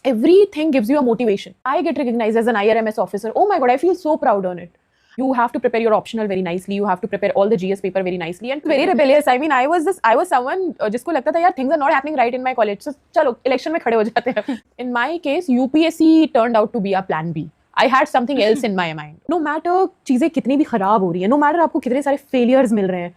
everything gives you a motivation. I get recognized as an IRMS officer. Oh my god, I feel so proud on it. You have to prepare your optional very nicely. You have to prepare all the GS paper very nicely and very rebellious. I mean, I was someone जिसको लगता था यार things are not happening right in my college. So चलो election में खड़े हो जाते हैं. In my case, UPSC turned out to be a plan B. I had something else in my mind. No matter चीजें कितनी भी खराब हो रही है, no matter आपको कितने सारे failures मिल रहे हैं,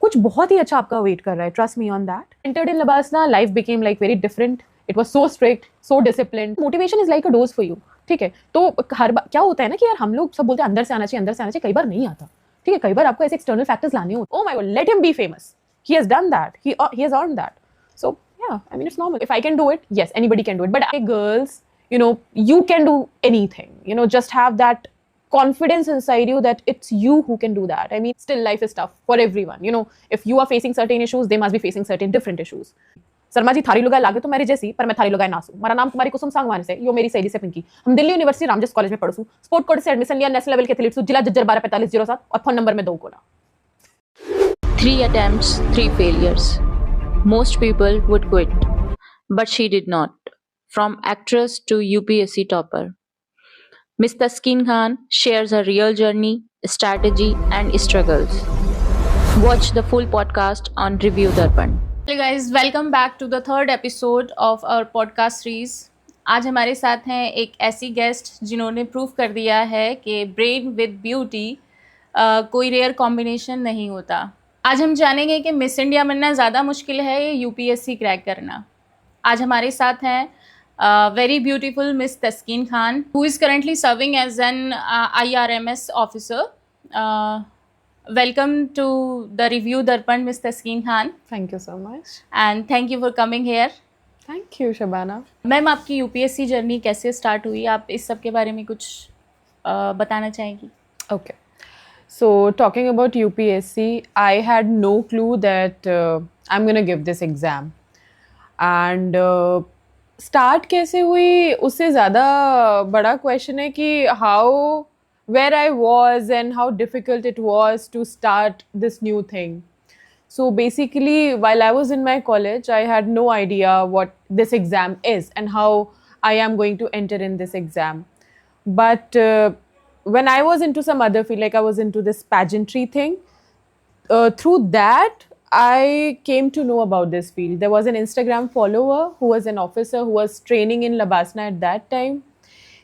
कुछ बहुत ही अच्छा आपका वेट कर रहा है. Trust me on that. Entered in Labasna, life became like very different. It was so strict, so disciplined. Motivation is like a dose for you. ठीक है, तो हर बार क्या होता है ना कि यार हम लोग सब बोलते हैं अंदर से आना चाहिए, अंदर से आना चाहिए. कई बार नहीं आता. ठीक है, कई बार आपको ऐसे एक्सटर्नल फैक्टर्स लाने होते. Oh my god, let him be famous. He has done that. He has earned that. So yeah, I mean it's normal. If I can do it, yes, anybody can do it. But girls, you can do anything. Just have that confidence inside you that it's you who can do that. I mean, still life is tough for everyone. If you are facing certain issues, they must be facing certain different issues. Sharma ji थारी लुगाई लागे तो मेरी जैसी पर मैं थारी लुगाई नासू. मेरा नाम तुम्हारी कुसुम सांगवान से, यो मेरी सहेली से पिंकी. हम दिल्ली यूनिवर्सिटी रामजस कॉलेज में पढ़सू. स्पोर्ट कोड से एडमिशन लिया, नेशनल लेवल के एथलीट सु, जिला जज्जर 124507 और फोन नंबर में 2 कोना. 3 attempts, 3 failures. Most people would quit, but she did not. From actress to UPSC topper, Miss Taskin Khan shares her real journey, strategy, and struggles. Watch the full podcast on Review Darpan. Hey guys, welcome back to the third episode of our podcast series. आज हमारे साथ हैं एक ऐसी guest जिन्होंने prove कर दिया है कि ब्रेन विद ब्यूटी कोई रेयर कॉम्बिनेशन नहीं होता. आज हम जानेंगे कि मिस इंडिया बनना ज़्यादा मुश्किल है या यूपीएससी क्रैक करना. आज हमारे साथ हैं very beautiful miss Taskeen Khan, who is currently serving as an IRMS officer. Welcome to the Review Darpan, Miss Taskin Khan. Thank you so much. And thank you for coming here. Thank you, Shabana. Ma'am आपकी UPSC journey कैसे start हुई, आप इस सब के बारे में कुछ बताना चाहेंगी? Okay. So talking about UPSC, I had no clue that I'm going to give this exam. And start कैसे हुई उससे ज़्यादा बड़ा question है कि where I was and how difficult it was to start this new thing. So basically, while I was in my college, I had no idea what this exam is and how I am going to enter in this exam. But when I was into some other field, like I was into this pageantry thing, through that, I came to know about this field. There was an Instagram follower who was an officer who was training in Labasna at that time.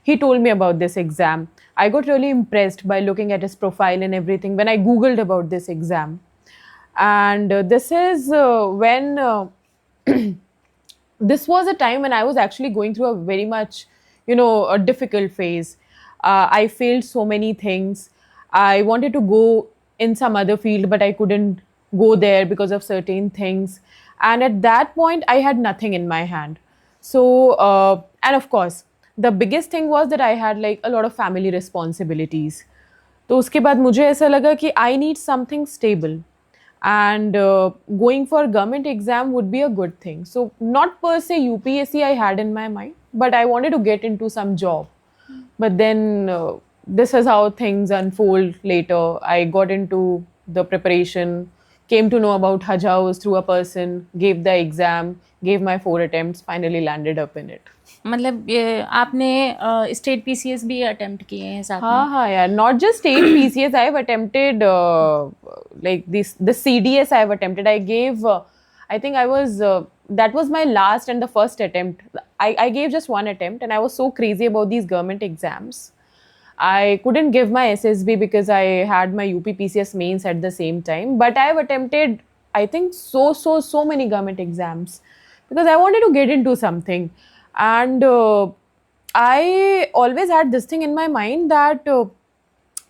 He told me about this exam. I got really impressed by looking at his profile and everything when I Googled about this exam. And this is when this was a time when I was actually going through a very much, a difficult phase. I failed so many things. I wanted to go in some other field, but I couldn't go there because of certain things. And at that point, I had nothing in my hand. So, and of course, the biggest thing was that I had like a lot of family responsibilities. तो उसके बाद मुझे ऐसा लगा कि I need something stable and going for government exam would be a good thing. So not per se UPSC I had in my mind, but I wanted to get into some job. But then this is how things unfold later. I got into the preparation, came to know about Hajj House through a person, gave the exam, gave my 4 attempts, finally landed up in it. मतलब ये आपने state PCS भी attempt किए हैं साथ में? हाँ यार, not just state PCS, I have attempted like the CDS I have attempted. I gave I think I was that was my last and the first attempt. I gave just one attempt and I was so crazy about these government exams. I couldn't give my SSB because I had my UP PCS mains at the same time, but I have attempted I think so many government exams because I wanted to get into something. And I always had this thing in my mind that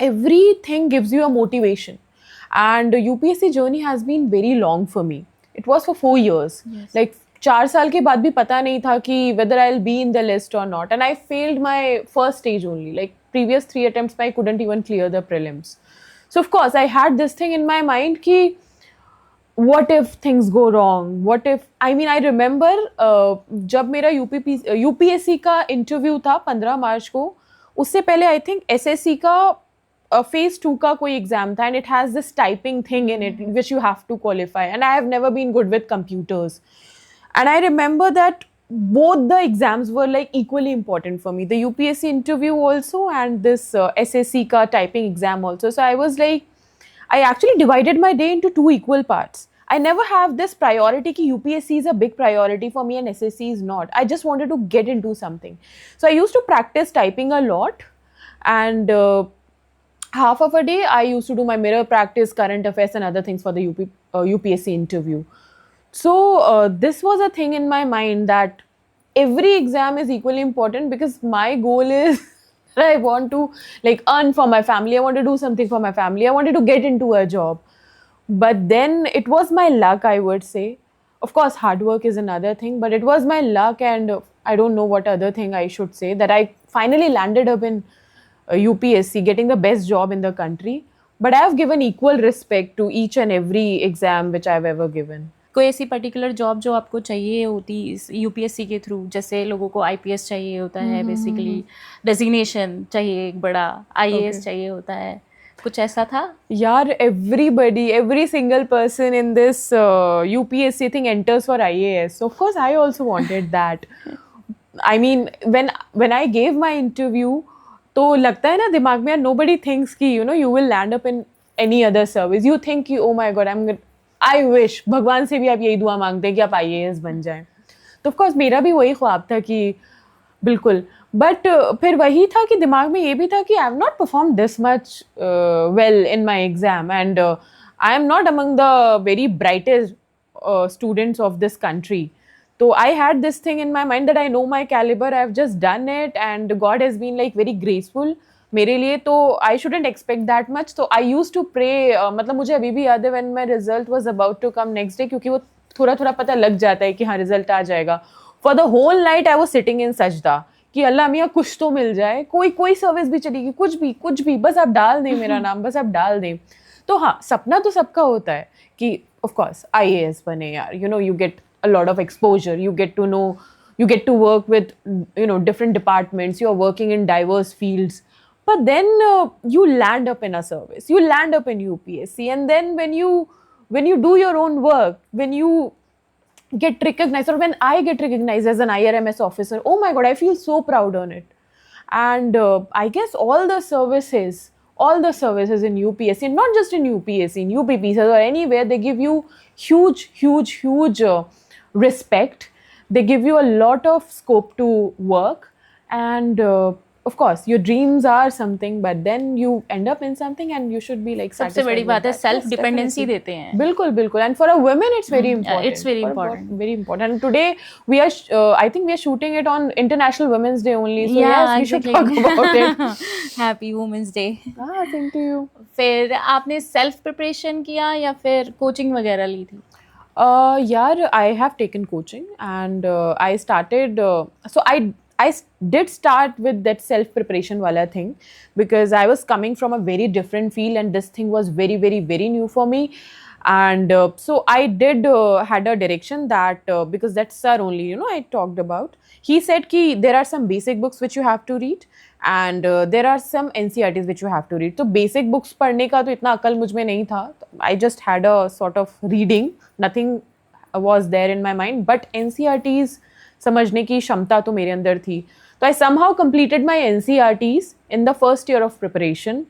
everything gives you a motivation. And UPSC journey has been very long for me. It was for 4 years. Yes. Like 4 साल के बाद भी पता नहीं था कि whether I'll be in the list or not. And I failed my first stage only. Like previous 3 attempts, I couldn't even clear the prelims. So of course, I had this thing in my mind कि what if things go wrong? What if, I mean, I remember जब मेरा UPSC का interview था 15 मार्च को, उससे पहले I think SSC का phase 2 का कोई एग्जाम था, and it has this typing thing in it which you have to qualify, and I have never been good with computers. And I remember that both the exams were like equally important for me, the UPSC interview also and this SSC ka typing exam also. So I was like, I actually divided my day into two equal parts. I never have this priority ki UPSC is a big priority for me and SSC is not. I just wanted to get into something, so I used to practice typing a lot, and half of a day I used to do my mirror practice, current affairs and other things for the UPSC interview. So this was a thing in my mind that every exam is equally important, because my goal is that I want to like earn for my family. I want to do something for my family. I wanted to get into a job. But then it was my luck, I would say. Of course, hard work is another thing, but it was my luck, and I don't know what other thing I should say, that I finally landed up in UPSC, getting the best job in the country. But I have given equal respect to each and every exam which I've ever given. कोई ऐसी particular job जो आपको चाहिए होती इस UPSC के through, जैसे लोगों को आईपीएस चाहिए होता है, बेसिकली डेजिग्नेशन चाहिए, एक बड़ा आईएएस चाहिए होता है, कुछ ऐसा था? यार, every single person in this UPSC thing enters for IAS. So of course I also wanted that. I mean, when I gave my interview, तो लगता है ना दिमाग में, nobody thinks कि you will land up in any other service. You think कि oh my god, I wish, भगवान से भी आप यही दुआ मांगते हैं कि आप IAS बन जाएं. तो of course मेरा भी वही ख्वाब था कि बिल्कुल. बट फिर वही था कि दिमाग में ये भी था कि I have not perform this much well in my exam, and I am not among the very brightest students of this country. So I had this thing in my mind that I know my caliber, I have just done it, and God has been like very graceful मेरे लिए, तो I shouldn't expect that much. So I used to pray, मतलब मुझे अभी भी याद है when my result was about to come next day, क्योंकि वो थोड़ा थोड़ा पता लग जाता है कि हाँ रिजल्ट आ जाएगा. For the whole night I was sitting in sajda कि अल्लाह मियाँ कुछ तो मिल जाए, कोई सर्विस भी चलेगी, कुछ भी, बस आप डाल दें मेरा नाम, बस आप डाल दें. तो हाँ, सपना तो सबका होता है कि of course IAS बने यार, you get a lot of exposure, you get to know, you get to work with different departments, you're working in diverse fields. But then you land up in a service, you land up in UPSC, and then when you do your own work, when you get recognized, or when I get recognized as an IRMS officer, oh my god, I feel so proud on it. And I guess all the services in UPSC, not just in UPSC, in UPPs or anywhere, they give you huge respect. They give you a lot of scope to work, and of course your dreams are something, but then you end up in something and you should be like सबसे satisfied बड़ी with बात है that. Self Yes, dependency definitely. देते हैं. बिल्कुल, and for a woman it's very important. it's very For important. very important. And today we are I think we are shooting it on International Women's Day only, so yes, we should talk about it. Happy women's day. Thank you. फिर आपने self preparation किया या फिर coaching वगैरह ली थी? Yeah, I have taken coaching, and I started. So I did start with that self preparation wala thing, because I was coming from a very different field, and this thing was very new for me. And so I did had a direction that because that sir only I talked about. He said ki there are some basic books which you have to read, and there are some NCERTs which you have to read. So basic books पढ़ने का तो इतना अकल मुझ में नहीं था. I just had a sort of reading. Nothing was there in my mind, but NCERTs समझने की क्षमता तो मेरे अंदर थी. So I somehow completed my NCERTs in the first year of preparation,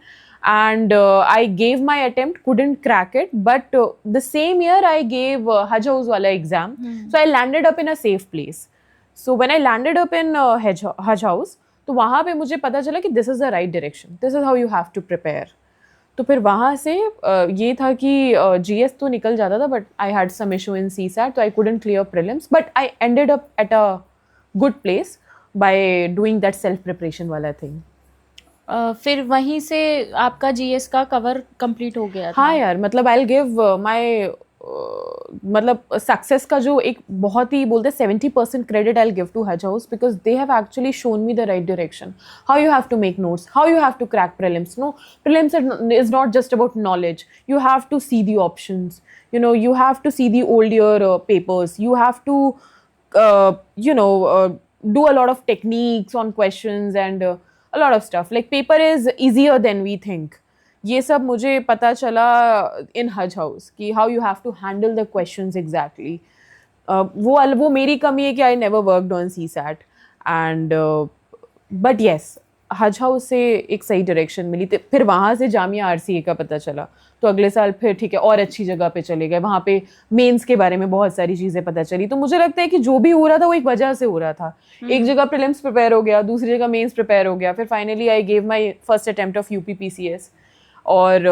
and I gave my attempt, couldn't crack it, but the same year I gave Hajj House wala exam. So I landed up in a safe place. So when I landed up in Hajj House, तो वहाँ पे मुझे पता चला कि this is the right direction, this is how you have to prepare. तो फिर वहाँ से ये था कि GS तो निकल जाता था, but I had some issue in CSAT, so I couldn't clear prelims, but I ended up at a good place by doing that self preparation वाला thing. फिर वहीं से आपका जीएस का कवर कंप्लीट हो गया था? हाँ यार, मतलब I'll give my मतलब सक्सेस का जो एक बहुत ही बोलते 70% credit I'll give to Hajj House, because they have actually shown me the right direction, how you have to make notes, how you have to crack prelims. No, prelims is not just about knowledge. You have to see the options, you have to see the old year papers, you have to do a lot of techniques on questions, and a lot of stuff. Like paper is easier than we think. ये सब मुझे पता चला in Hajj House कि how you have to handle the questions exactly. वो मेरी कमी है कि I never worked on CSAT and but yes हज हाउस से एक सही डायरेक्शन मिली तो फिर वहाँ से जामिया RCA का पता चला तो अगले साल फिर ठीक है और अच्छी जगह पे चले गए वहाँ पे मेंस के बारे में बहुत सारी चीज़ें पता चली तो मुझे लगता है कि जो भी हो रहा था वो एक वजह से हो रहा था एक जगह प्रीलिम्स प्रिपेयर हो गया दूसरी जगह मेंस प्रिपेयर हो गया फिर finally I gave my first attempt of UPPCS और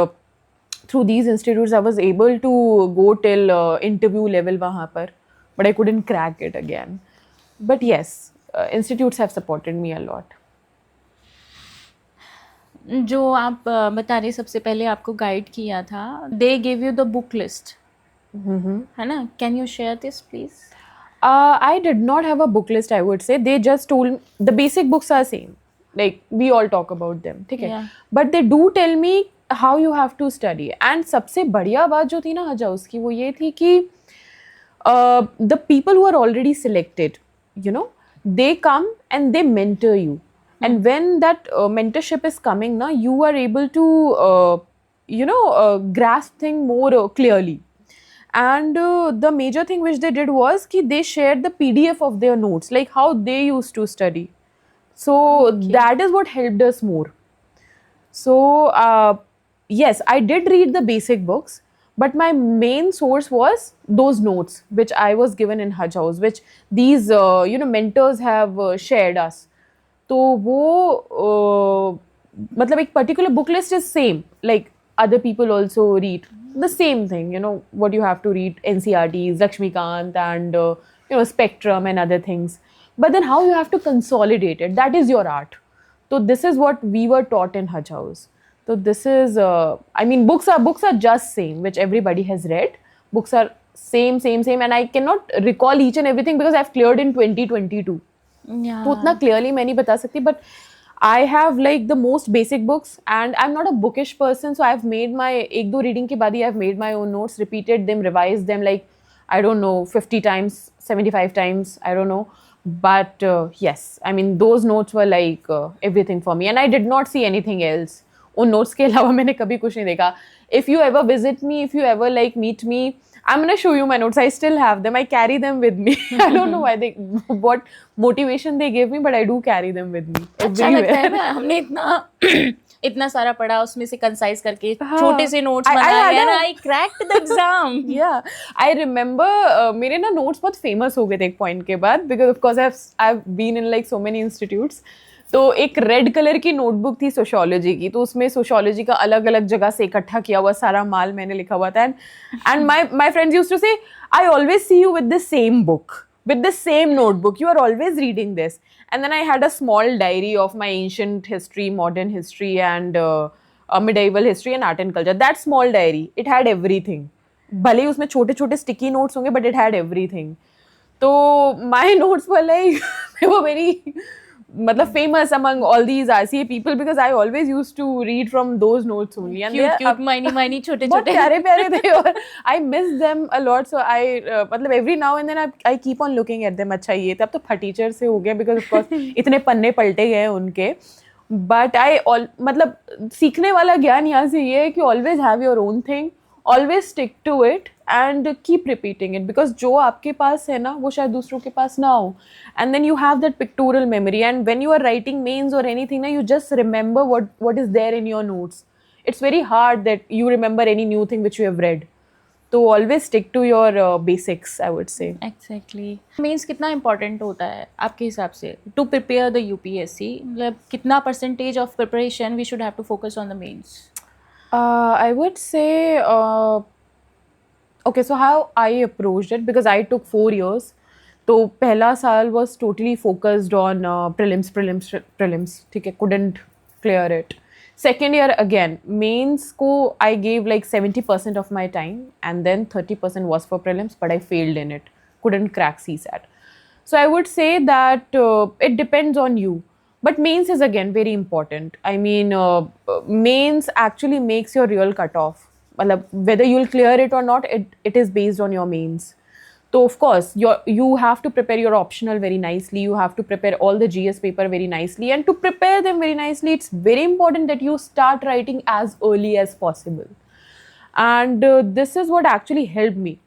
through these institutes I was able to go till interview level वहाँ पर but I couldn't crack it again but yes institutes have supported me a lot. जो आप बता रहे सबसे पहले आपको गाइड किया था they give you the book list है ना can you share this please I did not have a book list I would say they just told the basic books are same like we all talk about them ठीक है Yeah. but they do tell me how you have to study and सबसे बढ़िया बात जो थी ना हज house की वो ये थी कि the people who are already selected you know they come and they mentor you and when that mentorship is coming na you are able to grasp thing more clearly and the major thing which they did was ki they shared the PDF of their notes like how they used to study so that is what helped us more so yes I did read the basic books but my main source was those notes which I was given in Haj House which these mentors have shared us तो वो मतलब एक particular book list is same like other people also read the same thing you know what you have to read NCRTs Lakshmikant and Spectrum and other things but then how you have to consolidate it that is your art so this is what we were taught in Haj House so this is I mean books are just same which everybody has read books are same and I cannot recall each and everything because I've cleared in 2022 तो उतना clearly मैं नहीं बता सकती but I have like the most basic books and I am not a bookish person so I have made my एक दो reading के बाद ही I have made my own notes repeated them revise them like I don't know 50 times 75 times I don't know but yes I mean those notes were like everything for me and I did not see anything else उन notes के अलावा मैंने कभी कुछ नहीं देखा if you ever visit me if you ever like meet me I'm going to show you my notes. I still have them. I carry them with me. I don't know what motivation they gave me, but I do carry them with me. अच्छा लगता है ना हमने इतना सारा पढ़ा उसमें से कंसाइज करके छोटे से नोट्स बनाए and I cracked the exam. Yeah, I remember मेरे ना notes बहुत famous हो गए थे एक point के बाद because of course I've been in like so many institutes. तो एक रेड कलर की नोटबुक थी सोशियोलॉजी की तो उसमें सोशियोलॉजी का अलग अलग जगह से इकट्ठा किया हुआ सारा माल मैंने लिखा हुआ था and my friends used to say I always see you with the same book with the same notebook you are always reading this and then I had a small diary of my ancient history modern history and medieval history and art and culture that small diary it had everything भले ही उसमें छोटे छोटे sticky notes होंगे but it had everything तो my notes were like they were very मतलब famous among all these RCA people because I always used to read from those notes only and cute miny छोटे बहुत प्यारे प्यारे थे और I miss them a lot so I मतलब every now and then I keep on looking at them अच्छा ये तब तो फटीचर से हो गया because of course इतने पन्ने पलटे गए उनके but मतलब सीखने वाला ज्ञान यहाँ से ये है कि always have your own thing always stick to it and keep repeating it because जो आपके पास है ना वो शायद दूसरों के पास ना हो and then you have that pictorial memory and when you are writing mains or anything na you just remember what is there in your notes it's very hard that you remember any new thing which you have read so always stick to your basics I would say exactly means कितना important होता है आपके हिसाब से to prepare the UPSC मतलब कितना percentage of preparation we should have to focus on the mains I would say okay so how I approached it because I took 4 years तो पहला साल was totally focused on prelims ठीक है couldn't clear it second year again mains को I gave like 70% of my time and then 30% was for prelims but I failed in it couldn't crack CSAT so I would say that it depends on you but mains is again very important I mean mains actually makes your real cutoff मतलब whether you'll clear it or not it is based on your mains so of course you have to prepare your optional very nicely you have to prepare all the GS paper very nicely and to prepare them very nicely it's very important that you start writing as early as possible and this is what actually helped me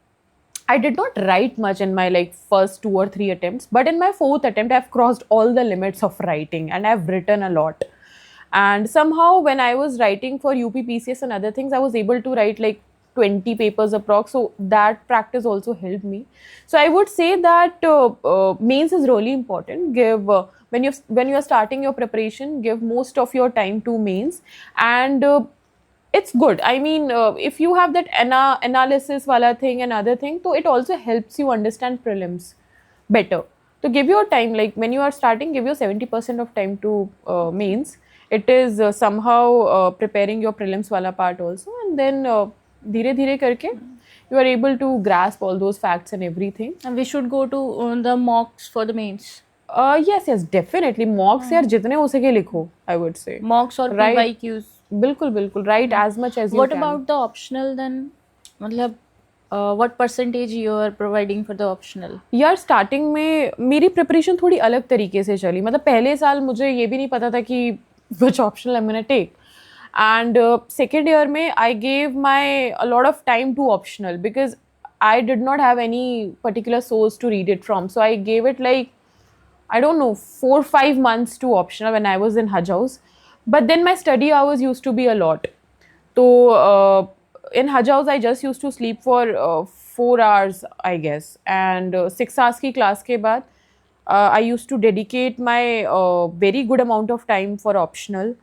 I did not write much in my like first 2 or 3 attempts, but in my fourth attempt, I've crossed all the limits of writing and I've written a lot. And somehow, when I was writing for UPPCS and other things, I was able to write like 20 papers approx. So that practice also helped me. So I would say that mains is really important. Give when you are starting your preparation, give most of your time to mains, and it's good. I mean, if you have that analysis wala thing and other thing, so it also helps you understand prelims better. So give your time, like when you are starting, give your 70% of time to mains. It is somehow preparing your prelims wala part also, and then धीरे धीरे करके you are able to grasp all those facts and everything. And we should go to the mocks for the mains. Yes, definitely. Mocks यार जितने हो सके लिखो, I would say. Mocks or Right. PYQs. बिल्कुल बिल्कुल. Write as much as you What can. about the optional then? मतलब what percentage you are providing for the optional? यार starting में मेरी प्रिपरेशन थोड़ी अलग तरीके से चली. मतलब पहले साल मुझे ये भी नहीं पता था कि which optional I'm gonna take. And second year में I gave a lot of time to optional because I did not have any particular source to read it from. So I gave it like, I don't know, 4-5 months to optional when I was in Hajj House. But then my study hours used to be a lot. So in Hajj House, I just used to sleep for 4 hours, I guess. And 6 hours की class के बाद, I used to dedicate my very good amount of time for optional,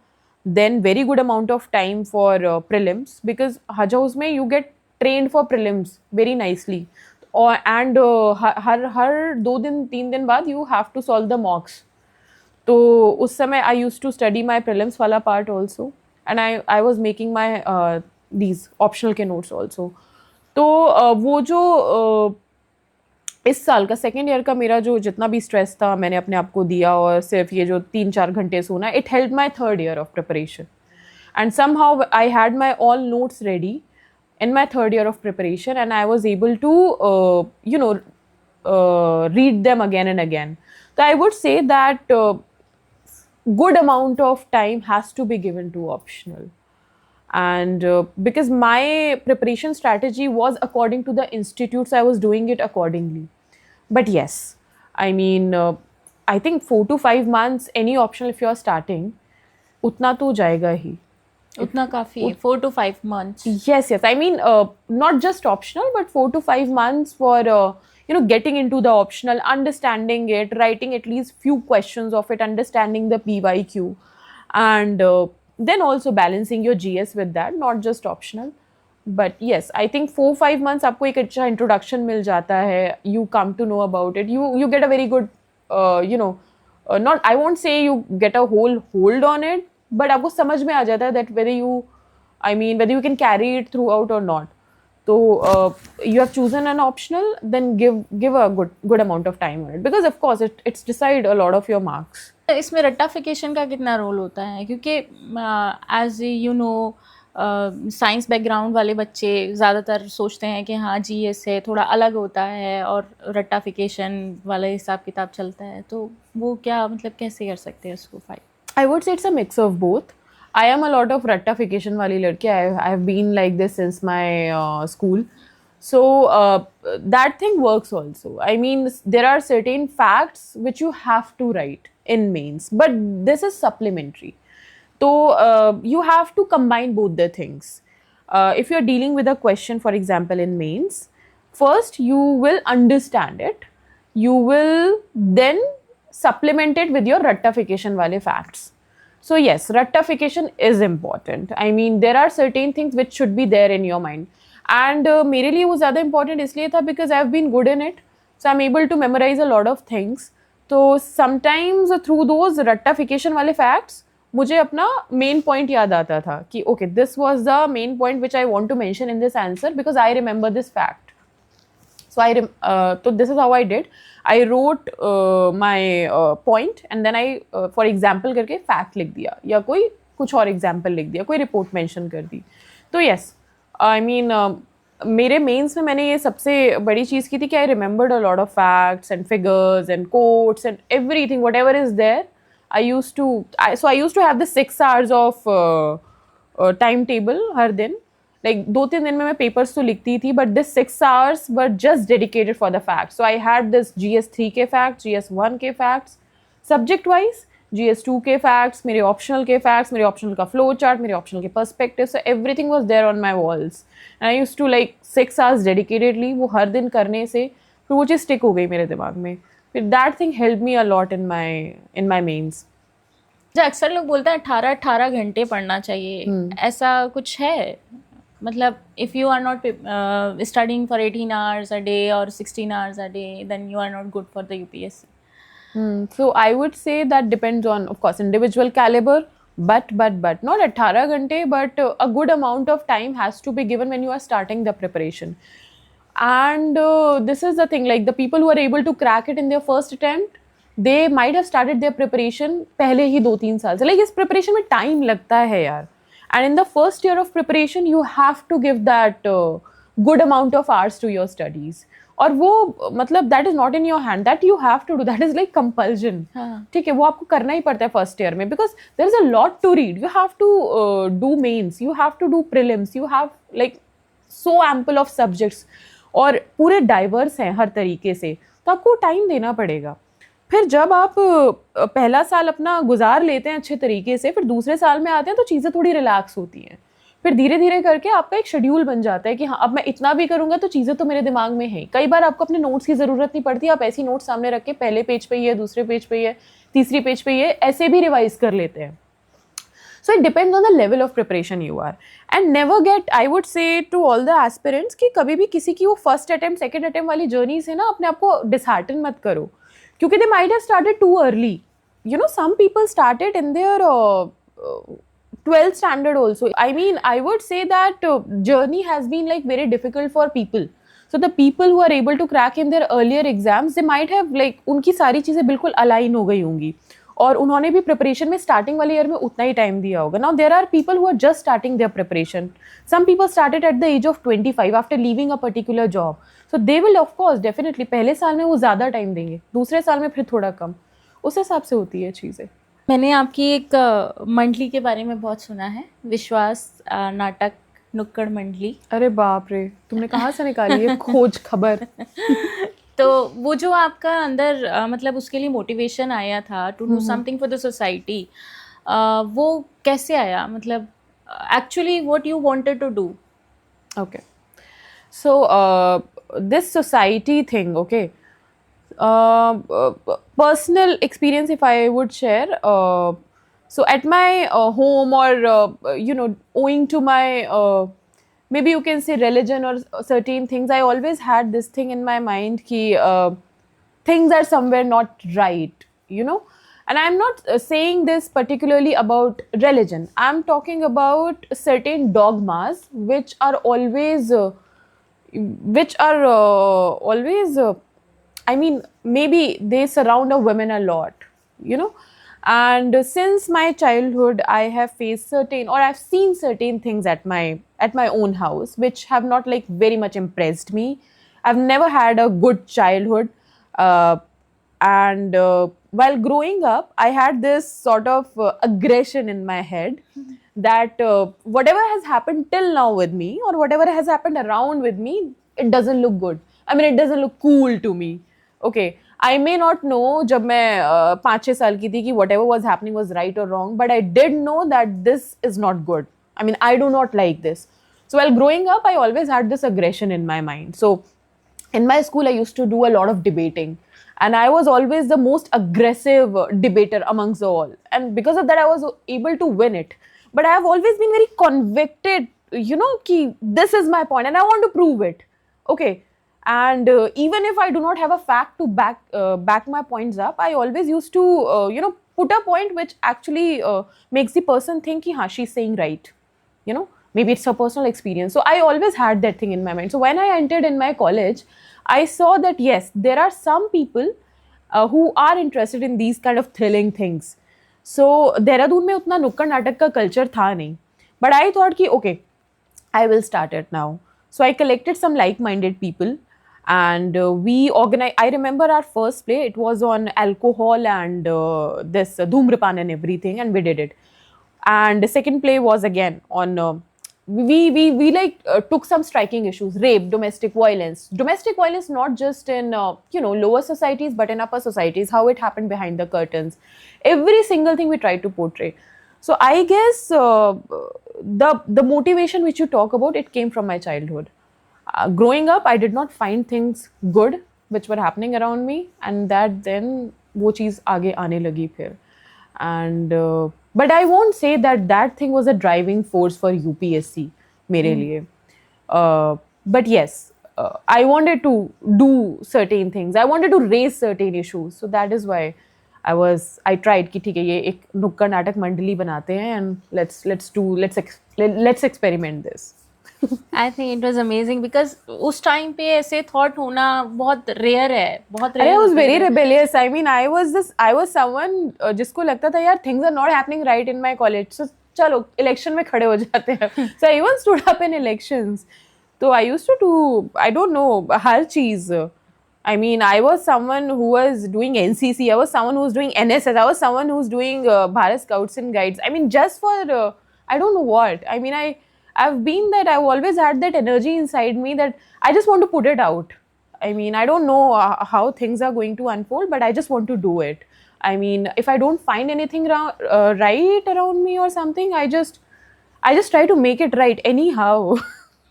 then very good amount of time for prelims, because Hajj House में you get trained for prelims very nicely. And हर 2-3 दिन बाद you have to solve the mocks. तो उस समय I used to study my prelims वाला part also, and I was making my these optional के notes also. तो वो जो इस साल का सेकेंड ईयर का मेरा जो जितना भी स्ट्रेस था मैंने अपने आप को दिया, और सिर्फ ये जो 3-4 घंटे सोना, it help my third year of preparation. And somehow I had my all notes ready in my third year of preparation, and I was able to read them again and again. So I would say that good amount of time has to be given to optional, and because my preparation strategy was according to the institutes, I was doing it accordingly. But yes, I mean, I think 4 to 5 months any optional if you are starting, उतना तो जाएगा ही. उतना काफी है, 4 to 5 months. Yes. I mean, not just optional, but 4 to 5 months for getting into the optional, understanding it, writing at least few questions of it, understanding the PYQ, and then also balancing your GS with that, not just optional. But yes, I think 4-5 months आपको एक अच्छा introduction मिल जाता है. You come to know about it. You get a very good, not, I won't say you get a whole hold on it, but आपको समझ में आ जाता है that whether you can carry it throughout or not. So you have chosen an optional, then give a good amount of time on it, because of course it's decide a lot of your marks. इसमें रट्टाफिकेशन का कितना role होता है? क्योंकि as you know science background वाले बच्चे ज़्यादातर सोचते हैं कि हाँ GS है, थोड़ा अलग होता है, और रट्टाफिकेशन वाला हिसाब किताब चलता है, तो वो क्या मतलब कैसे कर सकते हैं उसको fight? I would say it's a mix of both. I am a lot of रट्टाफिकेशन वाली लड़की. I have been like this since my school. So that thing works also. I mean, there are certain facts which you have to write in mains, but this is supplementary. So you have to combine both the things. If you're dealing with a question, for example, in mains, first you will understand it. You will then supplement it with your रट्टाफिकेशन वाले facts. So yes, रट्टाफिकेशन is important. I mean, there are certain things which should be there in your mind. And मेरे लिए वो ज़्यादा important इसलिए था because I've been good in it. So I'm able to memorize a lot of things. So sometimes through those रट्टाफिकेशन वाले facts, मुझे अपना main point याद आता था कि okay, this was the main point which I want to mention in this answer because I remember this fact. So this is how I did. I wrote my point, and then I for example करके fact लिख दिया, या कोई कुछ और example लिख दिया, कोई report mention कर दी. तो yes, I mean मेरे mains में मैंने ये सबसे बड़ी चीज़ की थी कि I remembered a lot of facts and figures and quotes and everything, whatever is there. I used to have the 6 hours of timetable हर दिन. like 2-3 दिन में मैं papers तो लिखती थी, but this 6 hours were just dedicated for the facts. So I had this GS3 के facts, GS1 के facts, subject wise GS2 के facts, मेरे optional के facts, मेरे optional का flow chart, मेरे optional के perspective, so everything was there on my walls. And I used to like 6 hours dedicatedly, वो हर दिन करने से फिर वो चीज़ stick हो गई मेरे दिमाग में. फिर that thing helped me a lot in my mains. जो अक्सर लोग बोलते हैं 18 घंटे पढ़ना चाहिए, ऐसा कुछ है? मतलब if you are not studying for 18 hours a day or 16 hours a day, then you are not good for the UPSC. So I would say that depends on, of course, individual caliber, but not 18 घंटे, but a good amount of time has to be given when you are starting the preparation. And this is the thing, like the people who are able to crack it in their first attempt, they might have started their preparation पहले ही 2-3 साल से. Like इस preparation में time लगता है यार. And in the first year of preparation, you have to give that good amount of hours to your studies. और वो मतलब that is not in your hand, that you have to do, that is like compulsion. ठीक है, वो आपको करना ही पड़ता है first year में, because there is a lot to read. You have to do mains, you have to do prelims, you have like so ample of subjects, और पूरे diverse हैं हर तरीके से, तो आपको time देना पड़ेगा. फिर जब आप पहला साल अपना गुजार लेते हैं अच्छे तरीके से, फिर दूसरे साल में आते हैं तो चीज़ें थोड़ी रिलैक्स होती हैं. फिर धीरे धीरे करके आपका एक शेड्यूल बन जाता है कि हाँ अब मैं इतना भी करूँगा तो चीज़ें तो मेरे दिमाग में हैं. कई बार आपको अपने नोट्स की ज़रूरत नहीं पड़ती, आप ऐसी नोट्स सामने रख के पहले पेज पे ही है, दूसरे पेज पे ही है, तीसरी पेज पे ही है, ऐसे भी रिवाइज कर लेते हैं. So it depends on the level of preparation you are, and never get, I would say to all the aspirants कि कभी भी किसी की वो first attempt, second attempt वाली journey से ना अपने आप को dishearten मत करो, क्योंकि they might have started too early. You know, some people started in their 12th standard also. I mean, I would say that journey has been like very difficult for people. So the people who are able to crack in their earlier exams, they might have like उनकी सारी चीज़ें बिल्कुल align हो गई होंगी, और उन्होंने भी प्रिपरेशन में स्टार्टिंग वाले ईयर में उतना ही टाइम दिया होगा. Now there are people who are just starting their preparation. Some people started at the age of 25 after leaving a particular job. So they will of course definitely पहले साल में वो ज़्यादा टाइम देंगे, दूसरे साल में फिर थोड़ा कम. उस हिसाब से होती है चीज़ें. मैंने आपकी एक मंडली के बारे में बहुत सुना है, विश्वास नाटक नुक्कड़ मंडली. अरे बाप रे, तुमने कहाँ से निकाली है खोज खबर? तो वो जो आपका अंदर मतलब उसके लिए मोटिवेशन आया था to do something for the society, वो कैसे आया? मतलब actually what you wanted to do? Okay. So this society thing, okay. Personal experience, if I would share. So at my home, or you know, owing to my maybe you can say religion or certain things, I always had this thing in my mind ki things are somewhere not right, you know. And I'm not saying this particularly about religion. I'm talking about certain dogmas which are always I mean, maybe they surround a woman a lot, you know. And since my childhood, I have faced certain, or I've seen certain things at my own house which have not like very much impressed me. I've never had a good childhood, and while growing up, I had this sort of aggression in my head that whatever has happened till now with me, or whatever has happened around with me, it doesn't look good. I mean, it doesn't look cool to me. Okay. I may not know जब मैं 5-6 साल की थी कि whatever was happening was right or wrong, but I did know that this is not good. I mean, I do not like this. So while growing up, I always had this aggression in my mind. So in my school, I used to do a lot of debating, and I was always the most aggressive debater amongst all. And because of that, I was able to win it. But I have always been very convicted, you know, कि this is my point and I want to prove it. Okay. And even if I do not have a fact to back my points up, I always used to you know, put a point which actually makes the person think कि हाँ, she's saying right, you know, maybe it's her personal experience. So I always had that thing in my mind. So when I entered in my college, I saw that yes, there are some people who are interested in these kind of thrilling things. So Dehradun में उतना नुक्कड़ नाटक का culture था नहीं, but I thought कि okay, I will start it now. So I collected some like-minded people. And we organized, I remember our first play, it was on alcohol and this Dhumrapan and everything, and we did it. And the second play was again on we like took some striking issues: rape, domestic violence not just in lower societies but in upper societies, how it happened behind the curtains. Every single thing we tried to portray. So I guess the motivation which you talk about, it came from my childhood. Growing up, I did not find things good which were happening around me, and that then वो चीज़ आगे आने लगी फिर. And but I won't say that that thing was a driving force for UPSC मेरे लिए. But yes, I wanted to do certain things. I wanted to raise certain issues. So that is why I tried कि ठीक है, ये एक नुक्कड़ नाटक मंडली बनाते हैं and let's experiment this. I think it was amazing because उस टाइम पे ऐसे थॉट होना बहुत रेयर है, बहुत I rare. was very rebellious. I mean, I was someone जिसको लगता था यार things are not happening right in my college. So चलो election में खड़े हो जाते हैं. So I even stood up in elections. So I used to do, I don't know, her cheese. I mean, I was someone who was doing NCC. I was someone who was doing NSS. I was someone who was doing Bharat Scouts and Guides. I mean, just for I don't know what. I mean, I've been that. I've always had that energy inside me that I just want to put it out. I mean, I don't know how things are going to unfold, but I just want to do it. I mean, if I don't find anything right around me or something, I just try to make it right anyhow.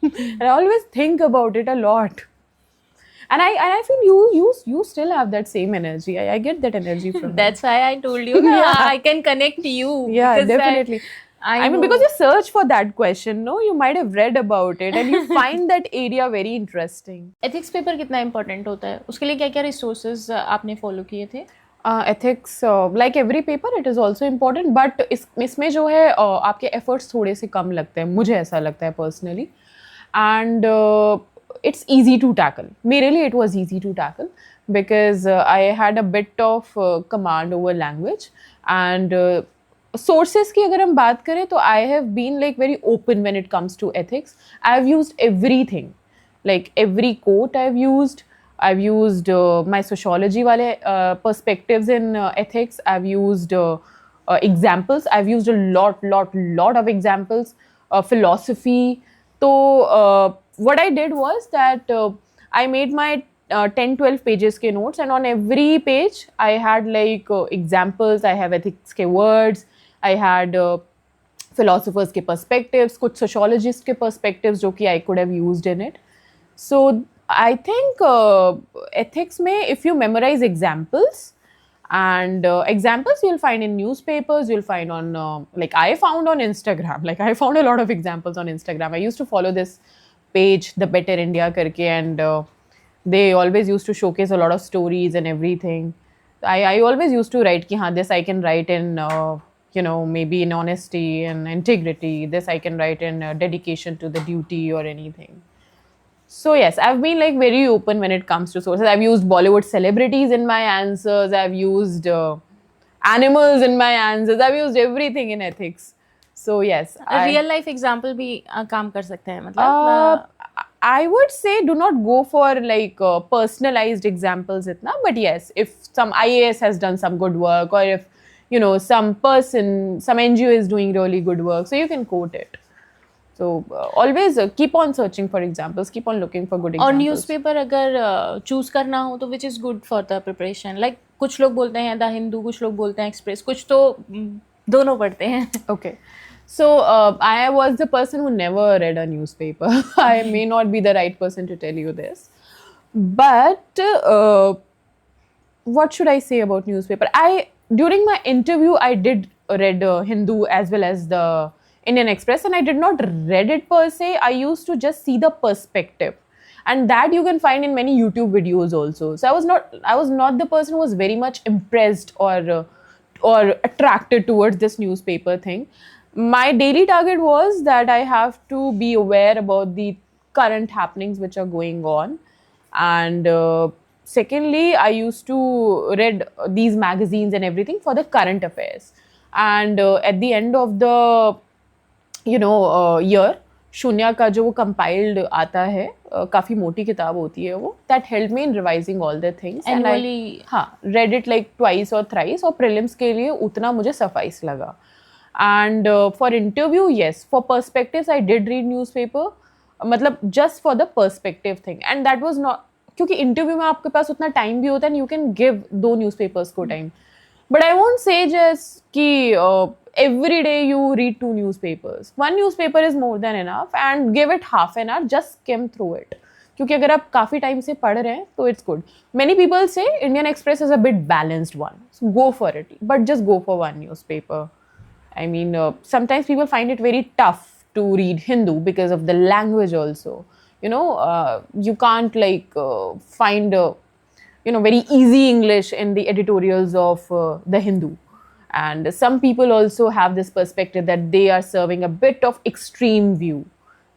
And I always think about it a lot. And I feel you still have that same energy. I get that energy from you. That's why I told you. Na, Yeah. I can connect you. Yeah, because definitely. I mean, know. because you search for that question, no? You might have read about it and you find that area very interesting. Ethics paper कितना important होता है, उसके लिए क्या क्या resources आपने follow किए थे? Ethics, like every paper, it is also important, but इसमें जो है आपके efforts थोड़े से कम लगते हैं, मुझे ऐसा लगता है personally. And it's easy to tackle. मेरे लिए it was easy to tackle because I had a bit of command over language. And sources की अगर हम बात करें तो I have been like very open when it comes to ethics. I have used everything, like every quote I've used. I've used my sociology वाले perspectives in ethics. I've used examples. I've used a lot of examples. Philosophy. So what I did was that I made my 10-12 pages के notes, and on every page I had like examples. I have ethics के words. I had philosophers के perspectives, कुछ sociologists के perspectives जो कि I could have used in it. So I think ethics में if you memorize examples, and examples you'll find in newspapers, you'll find on like I found on Instagram. Like I found a lot of examples on Instagram. I used to follow this page, The Better India करके, and they always used to showcase a lot of stories and everything. I always used to write कि हाँ, this I can write in maybe in honesty and integrity. This I can write in dedication to the duty or anything. So yes, I've been like very open when it comes to sources. I've used Bollywood celebrities in my answers. I've used animals in my answers. I've used everything in ethics. So yes, real life example भी काम कर सकते हैं, मतलब I would say do not go for like personalized examples itna, but yes, if some IAS has done some good work, or if some NGO is doing really good work, so you can quote it. So always keep on searching for examples, keep on looking for good examples. और newspaper अगर choose करना हो तो which is good for the preparation? Like कुछ लोग बोलते हैं the Hindu, कुछ लोग बोलते हैं एक्सप्रेस, कुछ तो दोनों पढ़ते हैं. Okay. So I was the person who never read a newspaper. I may not be the right person to tell you this, but what should I say about newspaper? During my interview I did read Hindu as well as the Indian Express, and I did not read it per se. I used to just see the perspective, and that you can find in many YouTube videos also. So I was not the person who was very much impressed or attracted towards this newspaper thing. My daily target was that I have to be aware about the current happenings which are going on, and secondly I used to read these magazines and everything for the current affairs. And at the end of the year, शून्य का जो वो compiled आता है, काफ़ी मोटी किताब होती है वो, that helped me in revising all the things. Annually, हाँ, read it like twice or thrice, और prelims के लिए उतना मुझे suffice लगा. And for interview, yes, for perspectives I did read newspaper, मतलब just for the perspective thing, and that was not, क्योंकि interview में आपके पास उतना टाइम भी होता है, यू कैन गिव दो न्यूज़पेपर्स को time. But I won't say just कि every day you read two newspapers. One newspaper is more than enough, and give it half an hour, just skim through it. क्योंकि अगर आप काफ़ी time से पढ़ रहे हैं तो it's good. Many people say Indian Express is a bit balanced one, so go for it, but just go for one newspaper. I mean, sometimes people find it very tough to read Hindu because of the language also. You can't find very easy English in the editorials of the Hindu. And some people also have this perspective that they are serving a bit of extreme view,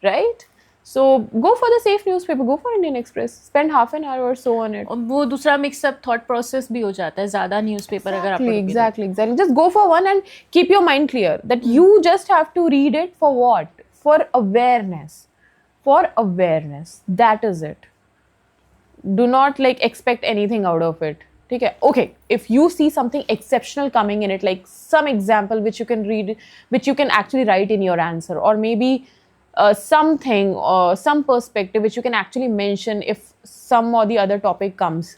right? So go for the safe newspaper, go for Indian Express, spend half an hour or so on it. और वो दूसरा mix up thought process भी हो जाता है ज़्यादा newspaper अगर आप पढ़ोगे तो। Exactly. Just go for one and keep your mind clear that you just have to read it for what? For awareness. For awareness. That is it. Do not expect anything out of it. Okay, if you see something exceptional coming in it, like some example which you can read, which you can actually write in your answer, or maybe something or some perspective which you can actually mention if some or the other topic comes,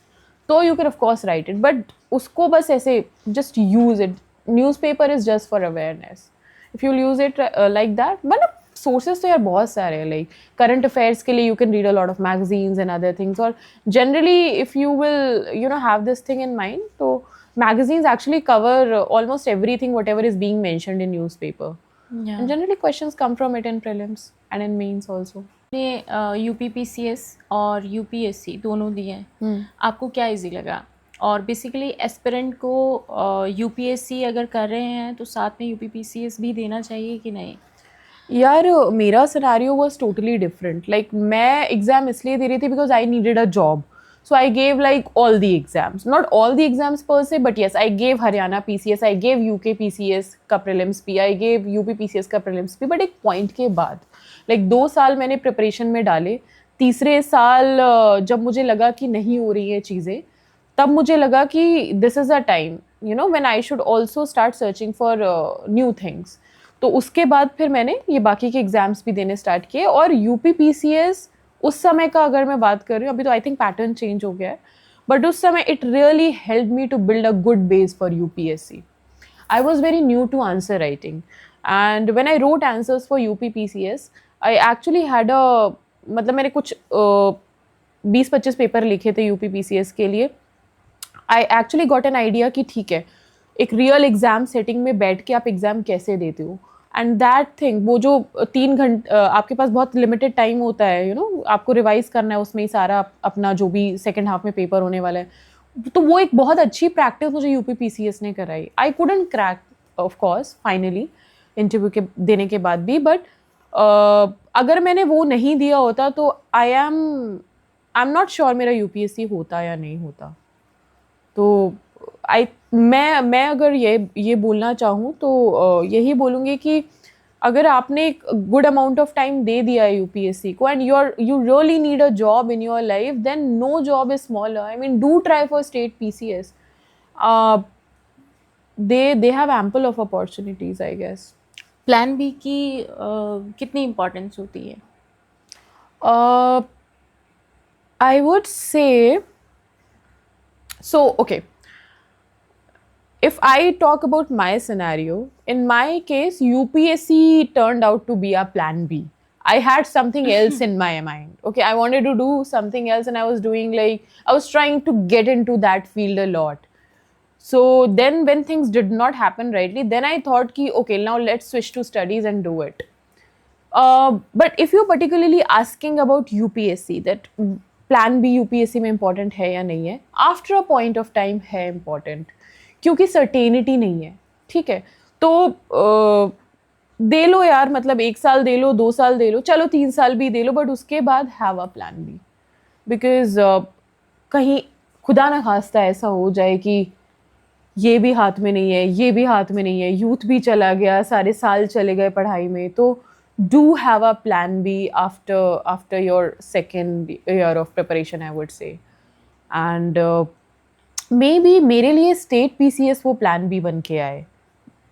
so you can of course write it. But usko bas aise just use it. Newspaper is just for awareness. If you'll use it like that, मतलब sources तो यार बहुत सारे हैं, like current affairs के लिए you can read a lot of magazines and other things, or generally if you will have this thing in mind, so magazines actually cover almost everything whatever is being mentioned in newspaper. Yeah. And generally questions come from it in prelims and in mains also. ने UPPCS और UPSC दोनों दिए हैं, आपको क्या easy लगा? और basically aspirant को यूपीएससी अगर कर रहे हैं तो साथ में यूपीपीसीएस भी देना चाहिए कि नहीं? यार मेरा scenario was totally different. Like मैं एग्जाम इसलिए दे रही थी because I needed a job. So I gave all the exams, not all the exams per se, but yes, I gave Haryana PCS, I gave UK PCS का prelims भी, I gave UP PCS का prelims भी. But एक point के बाद, 2 साल मैंने preparation में डाले. तीसरे साल जब मुझे लगा कि नहीं हो रही है चीज़ें, तब मुझे लगा कि this is a time, when I should also start searching for new things. तो उसके बाद फिर मैंने ये बाकी के एग्जाम्स भी देने स्टार्ट किए. और यूपी PCS उस समय का अगर मैं बात कर रही हूँ, अभी तो आई थिंक पैटर्न चेंज हो गया है, बट उस समय it really help me to build a good base for UPSC. I was very new to answer writing, and when I wrote answers for UP PCS, I actually had मतलब मैंने कुछ 20-25 paper लिखे थे UP PCS के लिए. I actually got an idea कि ठीक है, एक रियल एग्जाम सेटिंग में बैठ के आप एग्जाम कैसे देते हो. एंड दैट थिंग, वो जो 3 घंटे आपके पास बहुत लिमिटेड टाइम होता है, आपको रिवाइज करना है उसमें ही सारा अपना जो भी सेकेंड हाफ में पेपर होने वाला है, तो वो एक बहुत अच्छी प्रैक्टिस मुझे यूपी पीसीएस ने कराई. I couldn't crack of course finally interview के देने के बाद भी, बट अगर मैंने वो नहीं दिया होता तो आई एम नॉट श्योर मेरा यूपीएससी होता या नहीं होता. तो मैं अगर ये बोलना चाहूँ तो यही बोलूँगी कि अगर आपने एक गुड अमाउंट ऑफ टाइम दे दिया है यूपीएससी को, and you really need a job in your life, then no job is smaller. I mean, do try for state PCS. they have ample of opportunities, I guess. Plan B की कितनी importance होती है? I would say, so okay, if I talk about my scenario, in my case, UPSC turned out to be a plan B. I had something else in my mind. Okay, I wanted to do something else, and I was trying to get into that field a lot. So then when things did not happen rightly, then I thought ki, okay, now let's switch to studies and do it. But if you're particularly asking about UPSC, that plan B UPSC में important है या नहीं है, after a point of time है important, क्योंकि certainty नहीं है. ठीक है, तो दे लो यार, मतलब 1 साल दे लो, 2 साल दे लो, चलो 3 साल भी दे लो, बट उसके बाद have a plan B. Because कहीं खुदा ना खास्ता ऐसा हो जाए कि ये भी हाथ में नहीं है, ये भी हाथ में नहीं है, यूथ भी चला गया, सारे साल चले गए पढ़ाई में. तो do have a plan B after your second year of preparation, I would say. And maybe मेरे लिए स्टेट पीसीएस वो प्लान बी बन के आए.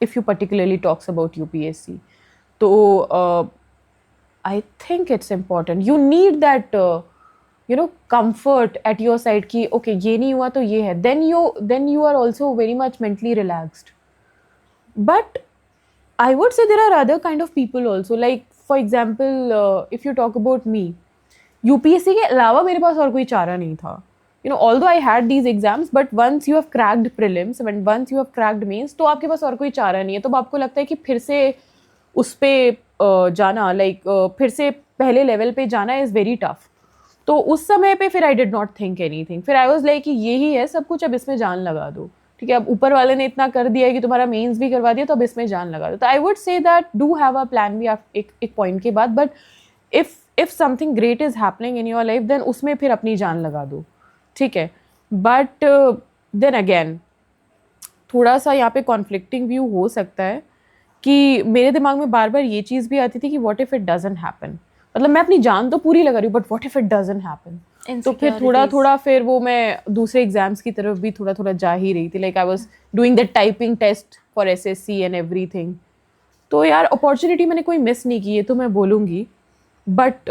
if you particularly talks about UPSC. तो I think it's important. You need that comfort at your side कि okay ये नहीं हुआ तो ये है. Then you are also very much mentally relaxed. But I would say there are other kind of people also. Like for example, if you talk about me, UPSC के अलावा मेरे पास और कोई चारा नहीं था. Although I had these exams, but once you have cracked prelims and once you have cracked mains, तो आपके पास और कोई चारा नहीं है. तो आपको लगता है कि फिर से उस पे जाना, फिर से पहले लेवल पे जाना इज़ वेरी टफ. तो उस समय पे फिर I did not think anything. फिर आई वाज लाइक कि यही है सब कुछ, अब इसमें जान लगा दो. ठीक है, अब ऊपर वाले ने इतना कर दिया है कि तुम्हारा मेंस भी करवा दिया, तो अब इसमें जान लगा दो. तो I would say that do have a plan B एक पॉइंट के बाद. But if something great is happening in your life, then उसमें फिर अपनी जान लगा दो. ठीक है, बट देन अगेन थोड़ा सा यहाँ पे कॉन्फ्लिक्टिंग व्यू हो सकता है कि मेरे दिमाग में बार बार ये चीज़ भी आती थी कि what if it doesn't happen. मतलब मैं अपनी जान तो पूरी लगा रही हूँ, but what if it doesn't happen. तो फिर थोड़ा फिर वो मैं दूसरे एग्जाम्स की तरफ भी थोड़ा जा ही रही थी. Like I was doing that typing test for SSC and everything. तो यार अपॉर्चुनिटी मैंने कोई मिस नहीं की है तो मैं बोलूँगी, but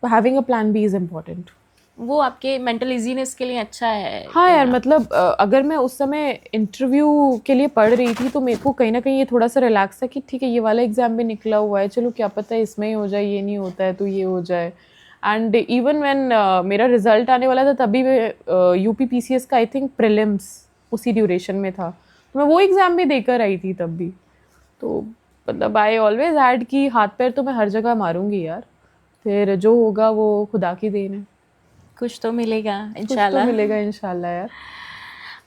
having a plan B is important. वो आपके मेंटल इजीनेस के लिए अच्छा है. हाँ यार, मतलब अगर मैं उस समय इंटरव्यू के लिए पढ़ रही थी तो मेरे को कहीं ना कहीं ये थोड़ा सा रिलैक्स था कि ठीक है ये वाला एग्ज़ाम भी निकला हुआ है, चलो क्या पता है इसमें ही हो जाए, ये नहीं होता है तो ये हो जाए. एंड इवन व्हेन मेरा रिजल्ट आने वाला था तभी UPPCS का आई थिंक प्रीलिम्स उसी ड्यूरेशन में था, तो मैं वो एग्ज़ाम भी देकर आई थी तब भी. तो मतलब आई ऑलवेज हैड कि हाथ पैर तो मैं हर जगह मारूंगी यार, फिर जो होगा वो खुदा की देन है. कुछ तो मिलेगा इंशाल्लाह. कुछ तो मिलेगा इंशाल्लाह यार.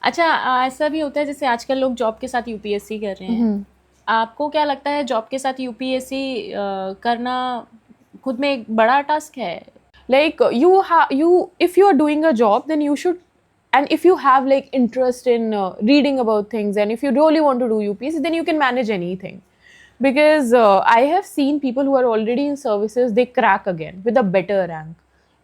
अच्छा, ऐसा भी होता है जैसे आजकल लोग जॉब के साथ UPSC कर रहे हैं. आपको क्या लगता है जॉब के साथ UPSC करना खुद में एक बड़ा टास्क है? Like if you are doing a job, then you should, and if you have like interest in reading about things, and if you really want to do UPSC, then you can manage anything. Because I have seen people who are already in services, they crack again with a better rank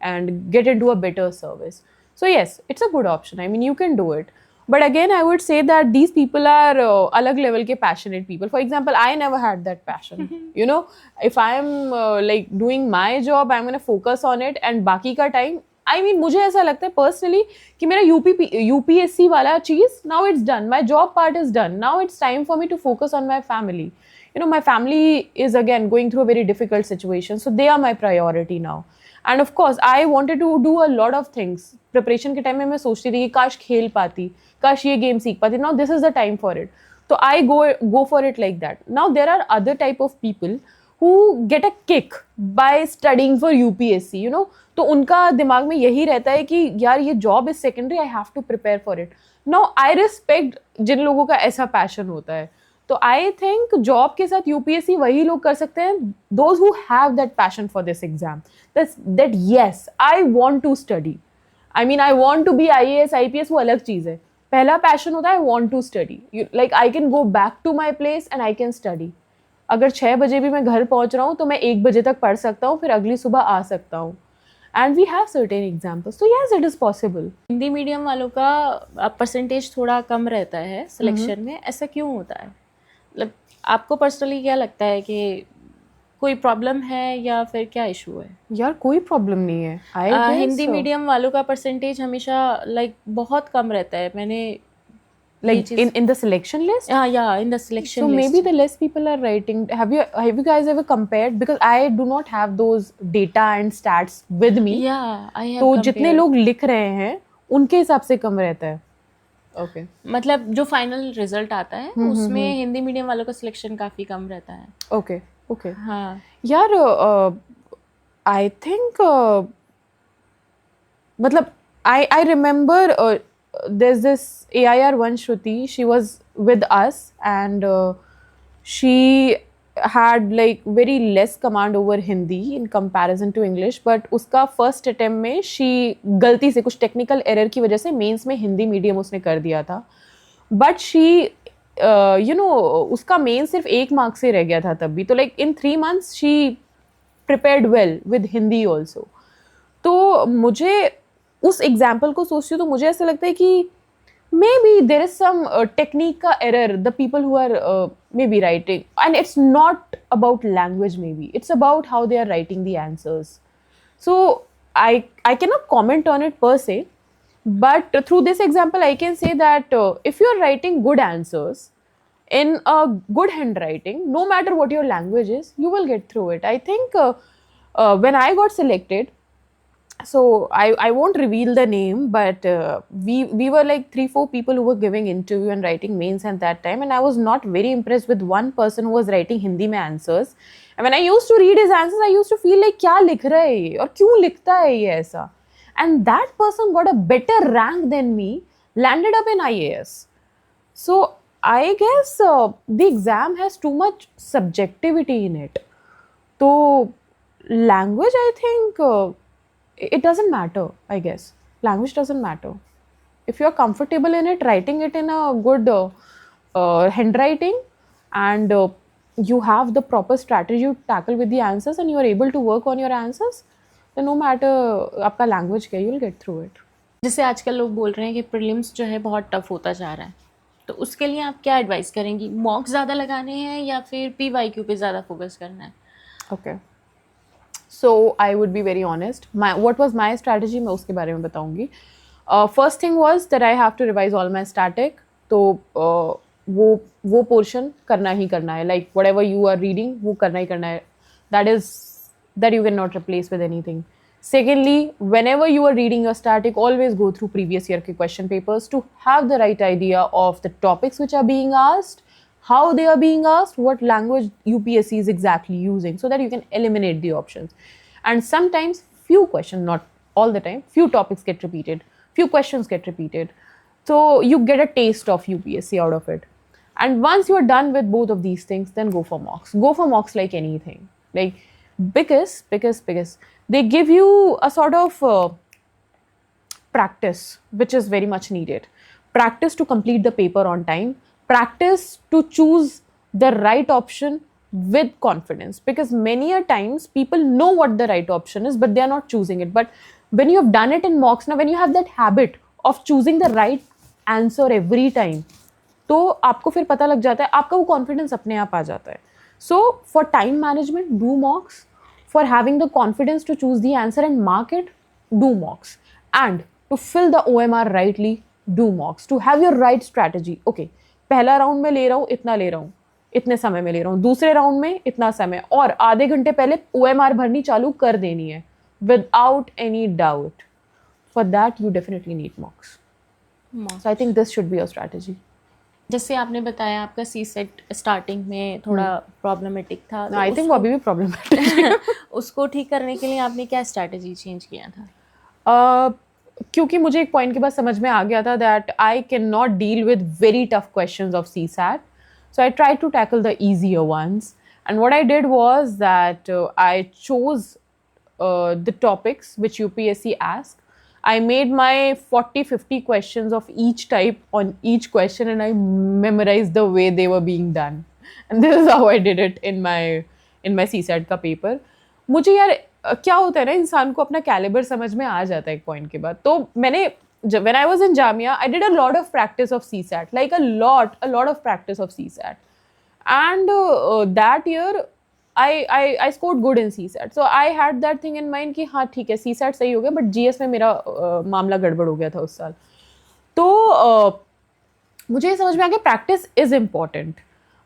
and get into a better service. So yes, it's a good option. I mean, you can do it. But again, I would say that these people are alag level ke passionate people. For example, I never had that passion. If I'm like doing my job, I'm going to focus on it, and बाकी का time, I mean, मुझे ऐसा लगता है personally कि मेरा UPSC वाला चीज़, now it's done. My job part is done. Now it's time for me to focus on my family. My family is again going through a very difficult situation, so they are my priority now. And of course, I wanted to do a lot of things. Preparation के time में मैं सोचती थी कि काश खेल पाती, काश ये game सीख पाती. Now this is the time for it. So I go for it like that. Now there are other type of people who get a kick by studying for UPSC. तो उनका दिमाग में यही रहता है कि यार ये job is secondary, I have to prepare for it. Now I respect जिन लोगों का ऐसा passion होता है. तो आई थिंक जॉब के साथ UPSC वही लोग कर सकते हैं, those who have that passion for this exam, that yes I want to study. I mean I want to be IAS IPS, वो अलग चीज़ है. पहला पैशन होता है I want to study. Like I can go back to my place and I can study. अगर 6 बजे भी मैं घर पहुंच रहा हूँ तो मैं 1 बजे तक पढ़ सकता हूँ, फिर अगली सुबह आ सकता हूँ. And we have certain examples. तो yes, it is possible. Hindi medium वालों का परसेंटेज थोड़ा कम रहता है सिलेक्शन में, ऐसा क्यों होता है? मतलब आपको पर्सनली क्या लगता है कि कोई प्रॉब्लम है या फिर क्या इशू है? यार कोई प्रॉब्लम नहीं है. हिंदी मीडियम वालों का परसेंटेज हमेशा बहुत कम रहता है. मैंने like in the selection list. Yeah, in the selection so list. maybe the less people are writing. Have you guys ever compared? Because I do not have those data and stats with me. Yeah, I have. तो जितने लोग लिख रहे हैं उनके हिसाब से कम रहता है. Okay. मतलब जो फाइनल रिजल्ट आता है उसमें हिंदी मीडियम वालों का सिलेक्शन काफी कम रहता है. Okay. हाँ यार I think मतलब I remember there's this AIR1 Shruti. She was with us and she had like very less command over Hindi in comparison to English. But उसका first attempt में she गलती से कुछ technical error की वजह से mains में हिंदी medium उसने कर दिया था. But she उसका main सिर्फ 1 mark से रह गया था तब भी. तो like in 3 months she prepared well with Hindi also. तो मुझे उस एग्जाम्पल को सोचती हूँ तो मुझे ऐसा लगता है कि maybe there is some technique ka error, the people who are maybe writing, and it's not about language, maybe it's about how they are writing the answers. So I cannot comment on it per se, but through this example I can say that if you are writing good answers in a good handwriting, no matter what your language is, you will get through it. I think when I got selected, so I won't reveal the name, but we were like 3-4 people who were giving interview and writing mains at that time, and I was not very impressed with one person who was writing Hindi mein answers. And when I used to read his answers, I used to feel like क्या लिख रहा है ये और क्यों लिखता है ये ऐसा. And that person got a better rank than me, landed up in IAS. So I guess the exam has too much subjectivity in it. So language, I think it doesn't matter, I guess. Language doesn't matter. If you're comfortable in it, writing it in a good handwriting, and you have the proper strategy to tackle with the answers, and you are able to work on your answers, then no matter आपका language क्या, you'll get through it. जैसे आजकल लोग बोल रहे हैं कि prelims जो है बहुत टफ होता जा रहा है, तो उसके लिए आप क्या एडवाइस करेंगी? मॉक ज़्यादा लगाने हैं या फिर PYQ पे ज़्यादा फोकस करना है? Okay. So I would be very honest. What was my strategy, मैं उसके बारे में बताऊंगी. First thing was that I have to revise all my static. तो वो portion करना ही करना है. Like whatever you are reading, वो करना ही करना है. That you cannot replace with anything. Secondly, whenever you are reading your static, always go through previous year के question papers to have the right idea of the topics which are being asked, how they are being asked, what language UPSC is exactly using, so that you can eliminate the options. And sometimes few questions, not all the time, few topics get repeated, few questions get repeated. So you get a taste of UPSC out of it. And once you are done with both of these things, then go for mocks. Go for mocks like anything. Like because they give you a sort of practice, which is very much needed. Practice to complete the paper on time. Practice to choose the right option with confidence, because many a times people know what the right option is, but they are not choosing it. But when you have done it in mocks, now when you have that habit of choosing the right answer every time, तो आपको फिर पता लग जाता है, आपका वो confidence अपने आप आ जाता है. So for time management, do mocks. For having the confidence to choose the answer and mark it, do mocks. And to fill the OMR rightly, do mocks. To have your right strategy. Okay, पहला round में ले रहा हूँ, इतना ले रहा हूँ, इतने समय में ले रहा हूँ, दूसरे राउंड में इतना समय, और आधे घंटे पहले OMR भरनी चालू कर देनी है without any doubt. For that you definitely need मॉक्स. So I think this should be your strategy. जैसे आपने बताया आपका CSET स्टार्टिंग में थोड़ा प्रॉब्लमेटिक था, तो आई थिंक वो अभी भी प्रॉब्लमेटिक. उसको ठीक करने के लिए आपने क्या स्ट्रैटेजी चेंज किया था? क्योंकि मुझे एक पॉइंट के बाद समझ में आ गया था that I can not deal with very tough questions of CSAT. So I tried to tackle the easier ones. And what I did was that I chose the topics which UPSC asked. I made my 40-50 questions of each type on each question, and I memorized the way they were being done. And this is how I did it in my CSAT का paper. मुझे यार क्या होता है ना, इंसान को अपना कैलिबर समझ में आ जाता है एक पॉइंट के बाद. तो मैंने when I was in Jamia, I did a lot of practice of CSAT, like a lot of practice of CSAT. And that year I scored good in CSAT. So I had that thing in mind कि हाँ ठीक है, CSAT सही हो गया, but GS में मेरा मामला गड़बड़ हो गया था उस साल. तो मुझे ये समझ में आ गया प्रैक्टिस इज इम्पॉर्टेंट.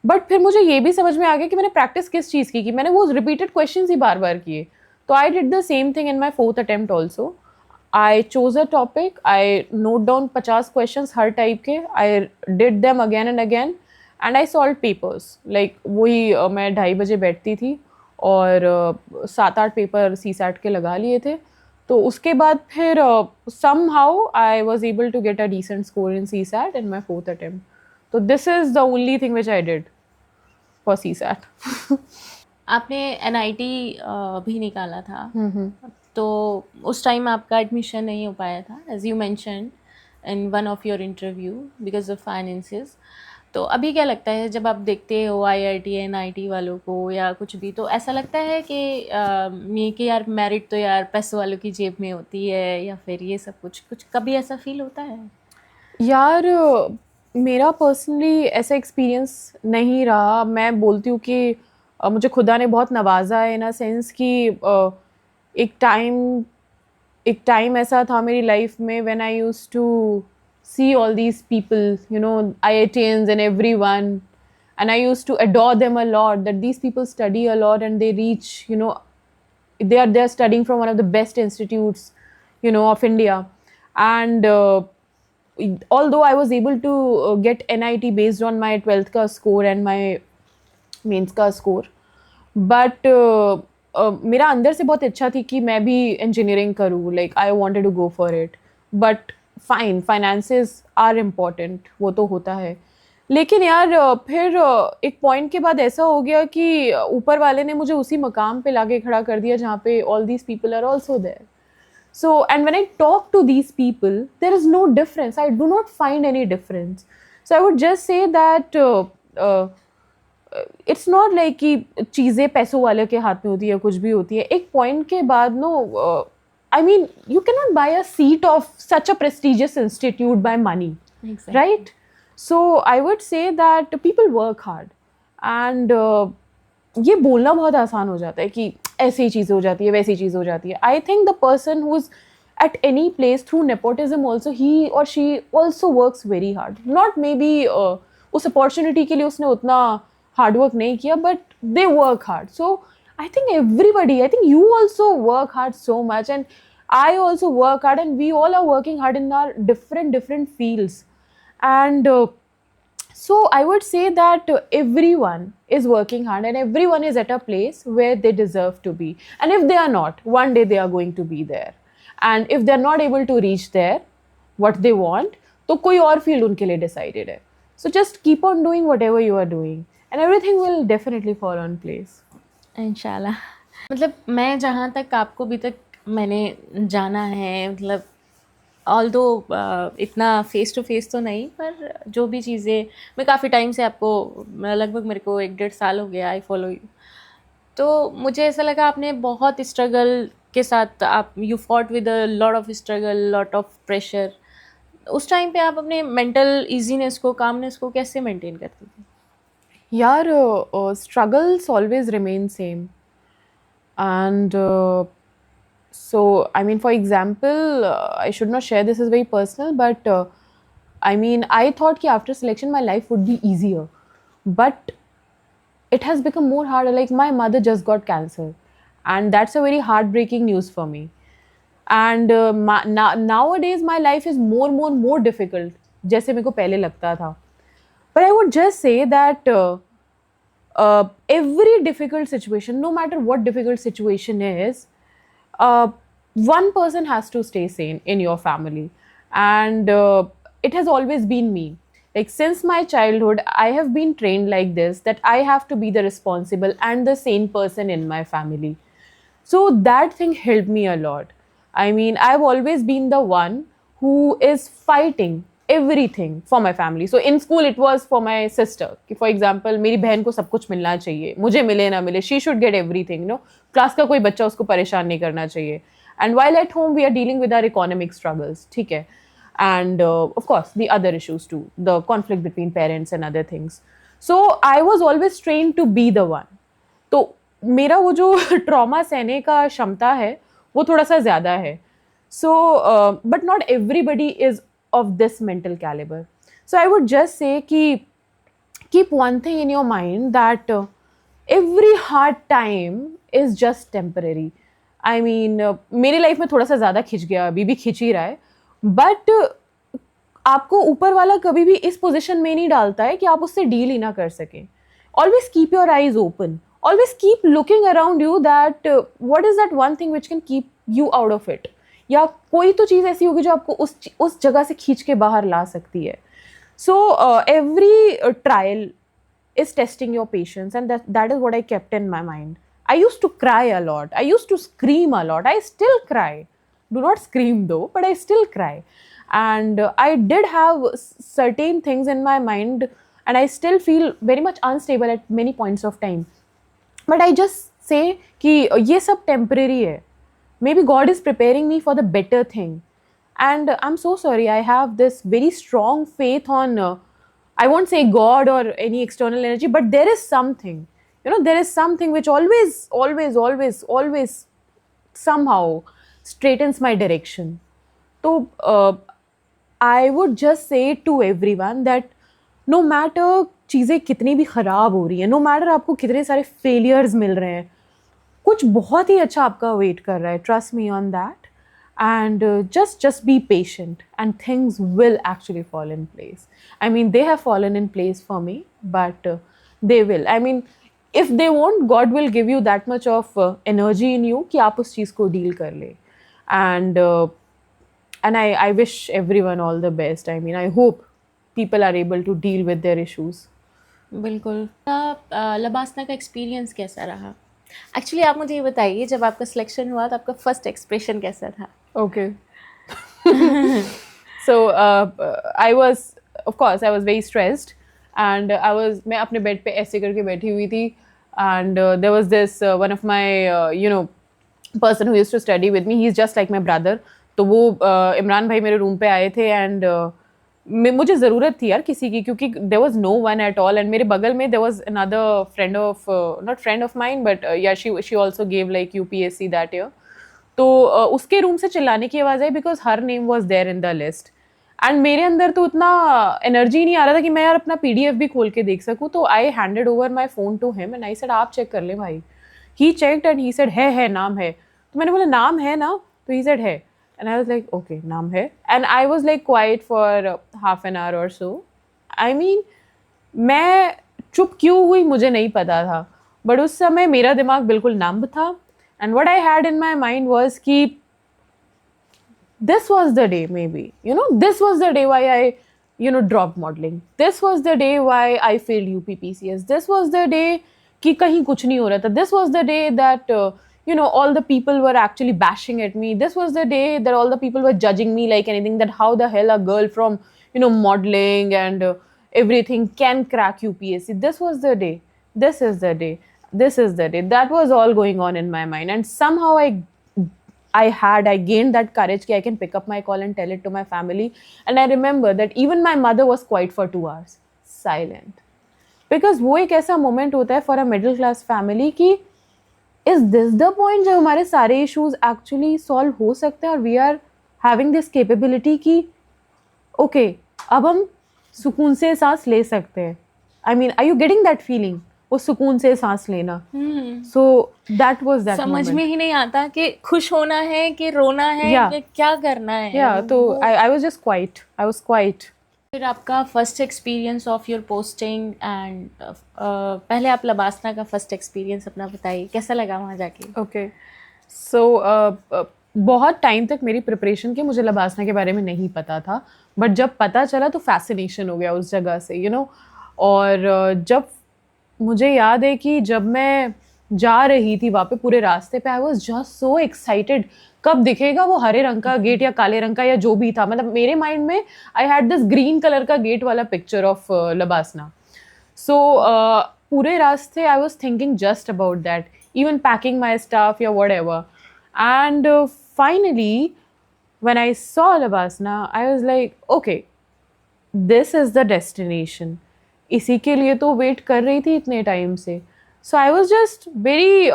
बट फिर मुझे ये भी समझ में आ गया कि मैंने प्रैक्टिस किस चीज़ की मैंने वो रिपीटेड क्वेश्चन ही बार बार किए. तो I did the same thing in my 4th attempt also. I chose a topic, I note down 50 questions her type के, I did them again and again, and I solved papers. Like वही मैं 2:30 बजे बैठती थी और 7-8 paper CSAT के लगा लिए थे. तो उसके बाद फिर somehow I was able to get a decent score in CSAT in my 4th attempt. So this is the only thing which I did for CSAT. आपने NIT भी निकाला था, तो उस टाइम आपका एडमिशन नहीं हो पाया था, as you mention in one of your interview, because of finances. तो अभी क्या लगता है जब आप देखते हो IIT NIT वालों को या कुछ भी, तो ऐसा लगता है कि यार मेरिट तो यार पैसों वालों की जेब में होती है, या फिर ये सब कुछ कभी ऐसा फील होता है? यार मेरा पर्सनली ऐसा एक्सपीरियंस नहीं रहा. मैं बोलती हूँ कि मुझे खुदा ने बहुत नवाजा है इन अ सेंस कि एक टाइम एक टाइम ऐसा था मेरी लाइफ में when I used to see all these people, you know, IITians and everyone, and I used to adore them a lot, that these people study a lot and they reach, you know, they're studying from one of the best institutes, you know, of India. And although I was able to get NIT based on my 12th ka score and my mains का score, but मेरा अंदर से बहुत इच्छा थी कि मैं भी इंजीनियरिंग करूँ. Like I wanted to go for it, but fine, finances are important, वो तो होता है. लेकिन यार फिर एक पॉइंट के बाद ऐसा हो गया कि ऊपर वाले ने मुझे उसी मकाम पे लाके खड़ा कर दिया जहाँ पे all these people are also there. So, and when I talk to these people, there is no difference. I do not find any difference. So, I would just say that it's not like कि चीज़ें पैसों वाले के हाथ में होती है, कुछ भी होती है. एक पॉइंट के बाद no, I mean, you cannot buy a seat of such a prestigious institute by money, Exactly. right? So, I would say that people work hard. And ये बोलना बहुत आसान हो जाता है कि ऐसी चीज़ हो जाती है, वैसी चीज़ हो जाती है. I think the person who is at any place through nepotism also, he or she also works very hard. Not maybe उस opportunity के लिए उसने उतना hard work नहीं किया, but they work hard. So I think everybody, I think you also work hard so much, and I also work hard, and we all are working hard in our different fields. And so I would say that everyone is working hard and everyone is at a place where they deserve to be. And if they are not, one day they are going to be there. And if they are not able to reach there, what they want, तो कोई और field उनके लिए decided है. So just keep on doing whatever you are doing, and everything will definitely fall on place. इंशाल्लाह. मतलब मैं जहाँ तक आपको अभी तक मैंने जाना है, मतलब ऑल्दो इतना फेस टू फेस तो नहीं, पर जो भी चीज़ें मैं काफ़ी टाइम से आपको, लगभग मेरे को 1-1.5 साल हो गया आई फॉलो यू, तो मुझे ऐसा लगा आपने बहुत स्ट्रगल के साथ, आप you fought with a lot of struggle, lot of pressure. उस टाइम पे आप अपने मेंटल इजीनेस को, कामनेस को कैसे मेंटेन करते थे? यार struggles always remain same. And so I mean, for example, I should not share, this is very personal, but I mean, I thought कि after selection my life would be easier, but it has become more harder. Like my mother just got cancer, and that's a very heartbreaking news for me. And nowadays my life is more difficult, जैसे मेरे को पहले लगता था. But I would just say that every difficult situation, no matter what difficult situation is, one person has to stay sane in your family. And it has always been me. Like since my childhood, I have been trained like this, that I have to be the responsible and the sane person in my family. So that thing helped me a lot. I mean, I've always been the one who is fighting everything for my family. So in school it was for my sister. For example, मेरी बहन को सब कुछ मिलना चाहिए, मुझे मिले ना मिले, she should get everything, you know. Class का कोई बच्चा उसको परेशान नहीं करना चाहिए. And while at home we are dealing with our economic struggles, ठीक है. And of course the other issues too, the conflict between parents and other things. So I was always trained to be the one. तो मेरा वो जो trauma सहने का क्षमता है वो थोड़ा सा ज़्यादा है. So but not everybody is of this mental caliber. So I would just say कि keep one thing in your mind, that every hard time is just temporary. I mean, मेरी लाइफ में थोड़ा सा ज़्यादा खिंच गया, अभी भी खिंच ही रहा है, बट आपको ऊपर वाला कभी भी इस पोजीशन में नहीं डालता है कि आप उससे डील ही ना कर सकें. Always keep your eyes open. Always keep looking around you that what is that one thing which can keep you out of it. या कोई तो चीज़ ऐसी होगी जो आपको उस जगह से खींच के बाहर ला सकती है. So every trial is testing your patience, and that is what I kept in my mind. I used to cry a lot. I used to scream a lot. I still cry. Do not scream though, but I still cry. And I did have certain things in my mind, and I still feel very much unstable at many points of time. But I just say कि ये सब temporary है. Maybe God is preparing me for the better thing. And I'm so sorry, I have this very strong faith on, I won't say God or any external energy, but there is something, there is something which always somehow straightens my direction. So I would just say to everyone that no matter चीज़ें कितनी भी ख़राब हो रही हैं, no matter आपको कितने सारे failures मिल रहे हैं, कुछ बहुत ही अच्छा आपका वेट कर रहा है. Trust me on that. And just be patient and things will actually fall in place. I mean, they have fallen in place for me, but they will. I mean, if they won't, God will give you that much of energy in you कि आप उस चीज़ को deal कर ले. And I wish everyone all the best. I mean, I hope people are able to deal with their issues. बिल्कुल. लबासना का experience कैसा रहा? एक्चुअली आप मुझे ये बताइए, जब आपका सिलेक्शन हुआ तो आपका फर्स्ट एक्सप्रेशन कैसा था? Okay. So I was, of course, I was very stressed, and मैं अपने बेड पे ऐसे करके बैठी हुई थी, and there was this one of my person who used to study with me. He's just like my brother. तो वो इमरान भाई मेरे रूम पे आए थे, and मुझे ज़रूरत थी यार किसी की, क्योंकि there was no one at all. And मेरे बगल में there was another friend of not friend of mine, but yeah, she also gave like UPSC that year. तो उसके रूम से चिल्लाने की आवाज़ आई because her name was there in the list. And मेरे अंदर तो उतना एनर्जी नहीं आ रहा था कि मैं यार अपना PDF भी खोल के देख सकूँ. तो I handed over my phone to him and I said आप चेक कर ले भाई. He checked and he said है नाम है. तो मैंने बोला नाम है ना? तो ही सेड है. And I was like okay नाम है. And I was like quiet for half an hour और सो. आई मीन मैं चुप क्यों हुई मुझे नहीं पता था, बट उस समय मेरा दिमाग बिल्कुल नंब था. And what I had in my mind was कि this was the day, maybe, this was the day why I, dropped modeling. This was the day why I failed UPPCS. This was the day कि कहीं कुछ नहीं हो रहा था. This was the day that, all the people were actually bashing at me. This was the day that all the people were judging me like anything, that how the hell a girl from, modeling and everything can crack UPSC. This was the day. This is the day. This is the day. That was all going on in my mind, and somehow I gained that courage that I can pick up my call and tell it to my family. And I remember that even my mother was quiet for 2 hours, silent, because वो एक ऐसा moment होता है for a middle class family कि is this the point जब हमारे सारे issues actually solve हो सकते हैं और we are having this capability कि okay अब हम सुकून से सांस ले सकते हैं. I mean, are you getting that feeling? वो सुकून से सांस लेना. So that was that समझ moment. में ही नहीं आता कि खुश होना है कि रोना है, Yeah. कि क्या करना है. Yeah, तो I was just quiet. I was quiet. फिर आपका first experience of your posting and पहले आप लबासना का फर्स्ट एक्सपीरियंस अपना बताइए, कैसा लगा वहाँ जाके? Okay. So बहुत टाइम तक मेरी प्रिपरेशन की मुझे लबासना के बारे में नहीं पता था, बट जब पता चला तो फैसिनेशन हो गया उस जगह से, और जब मुझे याद है कि जब मैं जा रही थी वहाँ पे पूरे रास्ते पे, I was just so excited कब दिखेगा वो हरे रंग का गेट या काले रंग का या जो भी था. मतलब मेरे माइंड में I had this green colour का गेट वाला पिक्चर ऑफ लबासना. सो पूरे रास्ते I was thinking just about that, even packing my stuff या whatever. And finally when I saw Labasna, I was like, okay, this is the destination. इसी के लिए तो wait कर रही थी इतने टाइम से. So I was just very,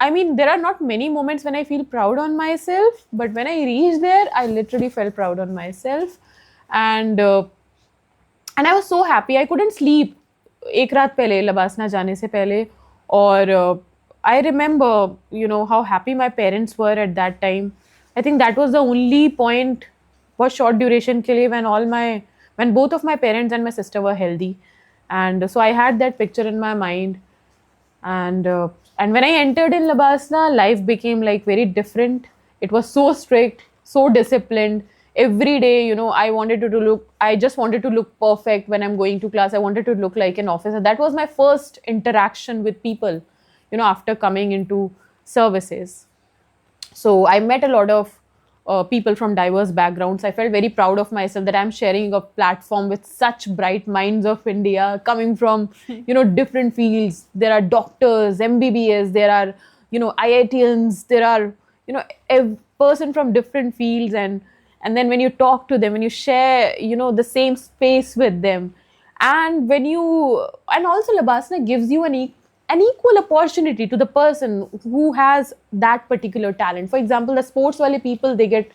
I mean, there are not many moments when I feel proud on myself, but when I reached there, I literally felt proud on myself. And I was so happy. I couldn't sleep एक रात पहले लबासना जाने से पहले. और I remember, how happy my parents were at that time. I think that was the only point for short duration के लिए when both of my parents and my sister were healthy. And so I had that picture in my mind. And when I entered in Labasna, life became like very different. It was so strict, so disciplined. Every day, I just wanted to look perfect when I'm going to class. I wanted to look like an officer. That was my first interaction with people, after coming into services. So I met a lot of people from diverse backgrounds. I felt very proud of myself that I'm sharing a platform with such bright minds of India, coming from, different fields. There are doctors, MBBS, there are, IITians, there are, a person from different fields, and then when you talk to them, when you share, the same space with them, and and also Labasana gives you an equal opportunity to the person who has that particular talent. For example, the sports wale people, they get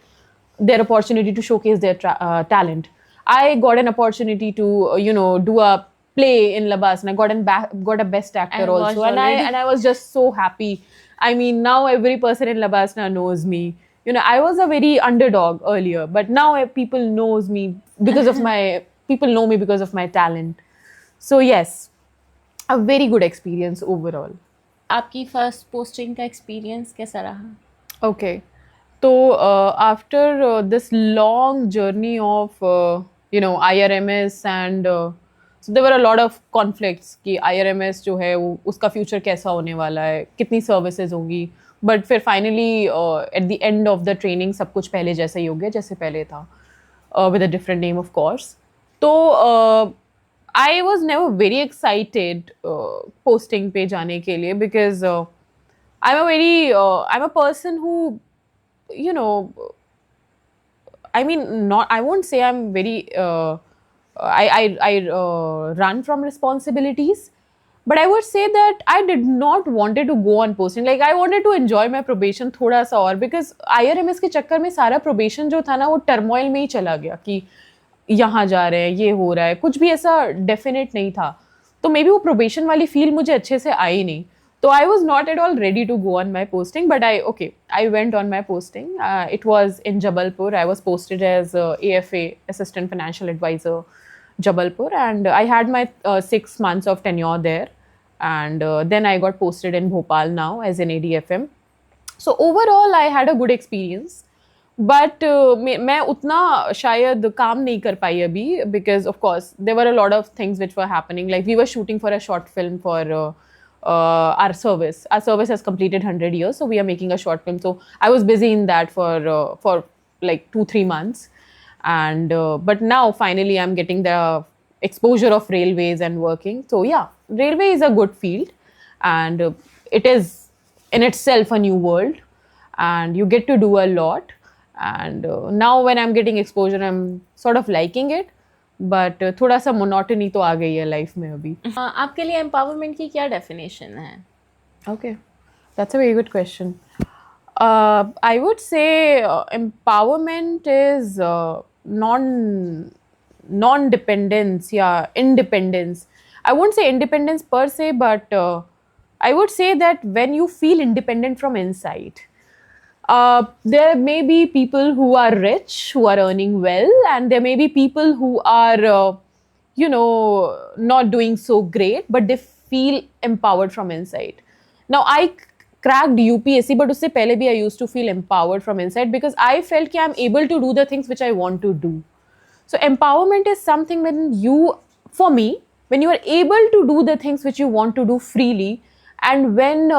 their opportunity to showcase their talent. I got an opportunity to do a play in Labasana. Got a best actor I watched also, and already. I was just so happy. I mean, now every person in Labasana knows me. I was a very underdog earlier, but now people knows me because of my people know me because of my talent. So yes, a very good experience overall. आपकी first posting का experience कैसा रहा? Okay. So after this long journey of IRMS, and so there were a lot of conflicts कि IRMS जो है वो उसका future कैसा होने वाला है, कितनी services होंगी, but फिर finally at the end of the training सब कुछ पहले जैसा ही हो गया जैसे पहले था, with a different name of course. तो I was never very excited posting पे जाने के लिए because I'm a person who, you know, I mean, not, I won't say I'm very, I run from responsibilities, but I would say that I did not wanted to go on posting. Like, I wanted to enjoy my probation थोड़ा सा और, because IRMS के चक्कर में सारा probation जो था ना वो turmoil में ही चला गया कि यहाँ जा रहे हैं, ये हो रहा है, कुछ भी ऐसा definite नहीं था. तो मे बी वो probation वाली feel मुझे अच्छे से आई नहीं. So I was not at all ready to go on my posting, but I went on my posting. It was in Jabalpur. I was posted as AFA, Assistant Financial Advisor, Jabalpur, and I had my 6 months of tenure there. And then I got posted in Bhopal now as an ADFM. So overall, I had a good experience. But मैं उतना शायद काम नहीं कर पाई अभी, because of course there were a lot of things which were happening. Like, we were shooting for a short film for our service. Our service has completed 100 years, so we are making a short film. So I was busy in that for like 2-3 months, and but now finally I'm getting the exposure of railways and working. So yeah, railway is a good field, and it is in itself a new world, and you get to do a lot. And now when I'm getting exposure, I'm sort of liking it, but थोड़ा सा monotony तो आ गई है life में अभी. आपके लिए empowerment की क्या डेफिनेशन है? Okay, that's a very good question. I would say empowerment is non-dependence, yeah, independence. I won't say independence per se, but I would say that when you feel independent from inside. There may be people who are rich, who are earning well, and there may be people who are, not doing so great, but they feel empowered from inside. Now, I cracked UPSC, but usse pehle bhi I used to feel empowered from inside because I felt that I'm able to do the things which I want to do. So, empowerment is something for me, when you are able to do the things which you want to do freely, and when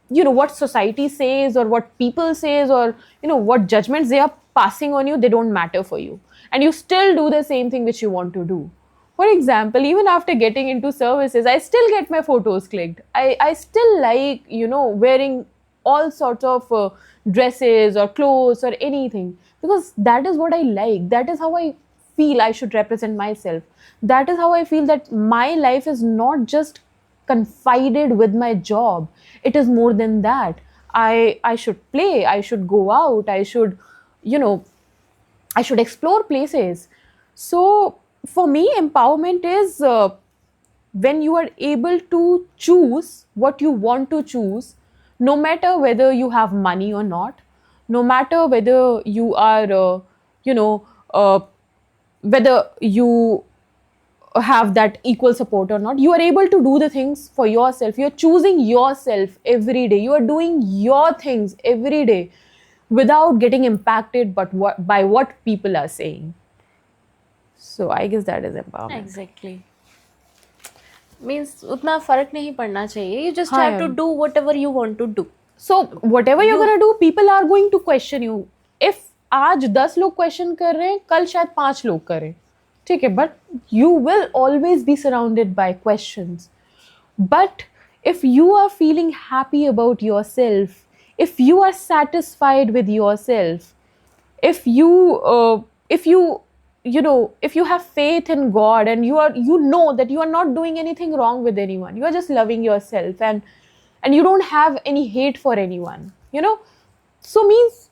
what society says or what people says or what judgments they are passing on you, they don't matter for you, and you still do the same thing which you want to do. For example, even after getting into services, I still get my photos clicked. I still like wearing all sorts of dresses or clothes or anything, because that is what I like. That is how I feel I should represent myself. That is how I feel that my life is not just confided with my job. It is more than that. I should play, I should go out, I should I should explore places. So for me, empowerment is when you are able to choose what you want to choose, no matter whether you have money or not, no matter whether you are whether you have that equal support or not. You are able to do the things for yourself. You're choosing yourself every day. You are doing your things every day without getting impacted by what people are saying. So I guess that is empowerment. Exactly. Means उतना फर्क नहीं पड़ना चाहिए. You just हाँ have to यार. do whatever you want to do. So whatever you're gonna do, people are going to question you. If आज 10 लोग question कर रहे हैं, कल शायद 5 लोग करें. ठीक है, but you will always be surrounded by questions. But if you are feeling happy about yourself, if you are satisfied with yourself, if you if you have faith in God, and you know that you are not doing anything wrong with anyone, you are just loving yourself, and you don't have any hate for anyone, so means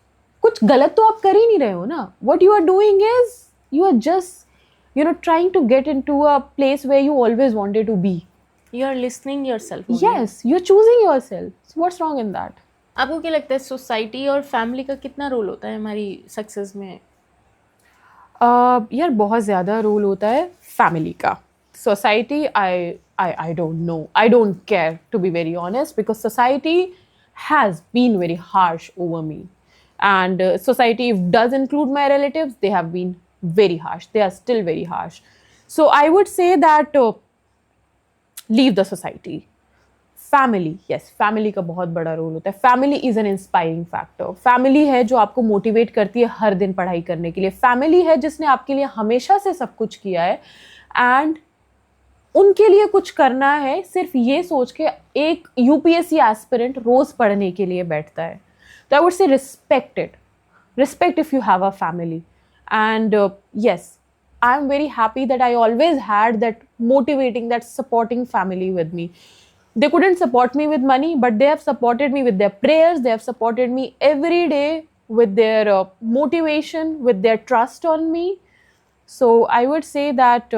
कुछ गलत तो आप कर ही नहीं रहे हो ना. What you are doing is you are just trying to get into a place where you always wanted to be. You are listening yourself only. Yes, you're choosing yourself. So what's wrong in that? आपको क्या लगता है society और family का कितना role होता है हमारी सक्सेस में? यार बहुत ज़्यादा रोल होता है फैमिली का. Society I don't know. I don't care, to be very honest, because society has been very harsh over me. And society does include my relatives. They have been very harsh. They are still very harsh. So I would say that leave the society. Family, yes, family का बहुत बड़ा role होता है. Family is an inspiring factor. Family है जो आपको motivate करती है हर दिन पढ़ाई करने के लिए. फैमिली है जिसने आपके लिए हमेशा से सब कुछ किया है, एंड उनके लिए कुछ करना है सिर्फ ये सोच के एक यूपीएससी एस्पिरेंट रोज पढ़ने के लिए बैठता है. तो आई वुड से respect it. Respect if you have a family. And yes, I'm very happy that I always had that motivating, that supporting family with me. They couldn't support me with money, but they have supported me with their prayers. They have supported me every day with their motivation, with their trust on me. So I would say that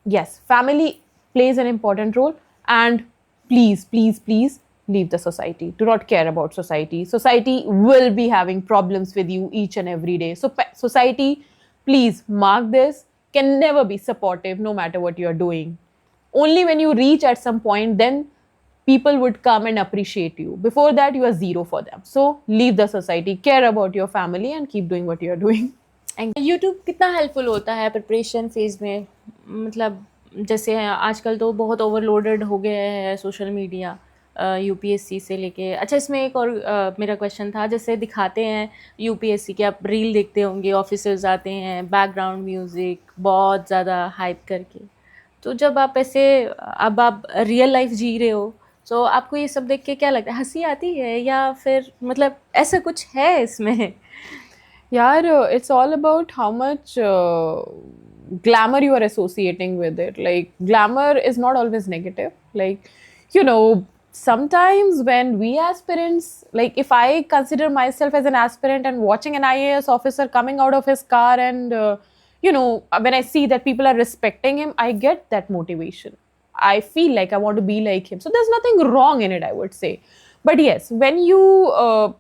yes, family plays an important role. And please, please, please leave the society. Do not care about society. Society will be having problems with you each and every day. So society, please mark this, can never be supportive no matter what you are doing. Only when you reach at some point, then people would come and appreciate you. Before that, you are zero for them. So leave the society, care about your family, and keep doing what you are doing. YouTube कितना helpful होता है preparation phase में? मतलब जैसे आजकल तो बहुत overloaded हो गया है सोशल मीडिया यूपीएससी से लेके. अच्छा, इसमें एक और मेरा क्वेश्चन था. जैसे दिखाते हैं यूपीएससी के, आप रील देखते होंगे, ऑफिसर्स आते हैं, बैकग्राउंड म्यूज़िक बहुत ज़्यादा हाइप करके. तो जब आप ऐसे अब आप रियल लाइफ जी रहे हो, तो आपको ये सब देख के क्या लगता है? हंसी आती है या फिर मतलब ऐसा कुछ है इसमें? यार, it's all about how much glamour you are associating with it. Like, glamour is not always negative. Like, sometimes when we aspirants, like if I consider myself as an aspirant and watching an IAS officer coming out of his car, and when I see that people are respecting him, I get that motivation. I feel like I want to be like him. So there's nothing wrong in it, I would say. But yes, when you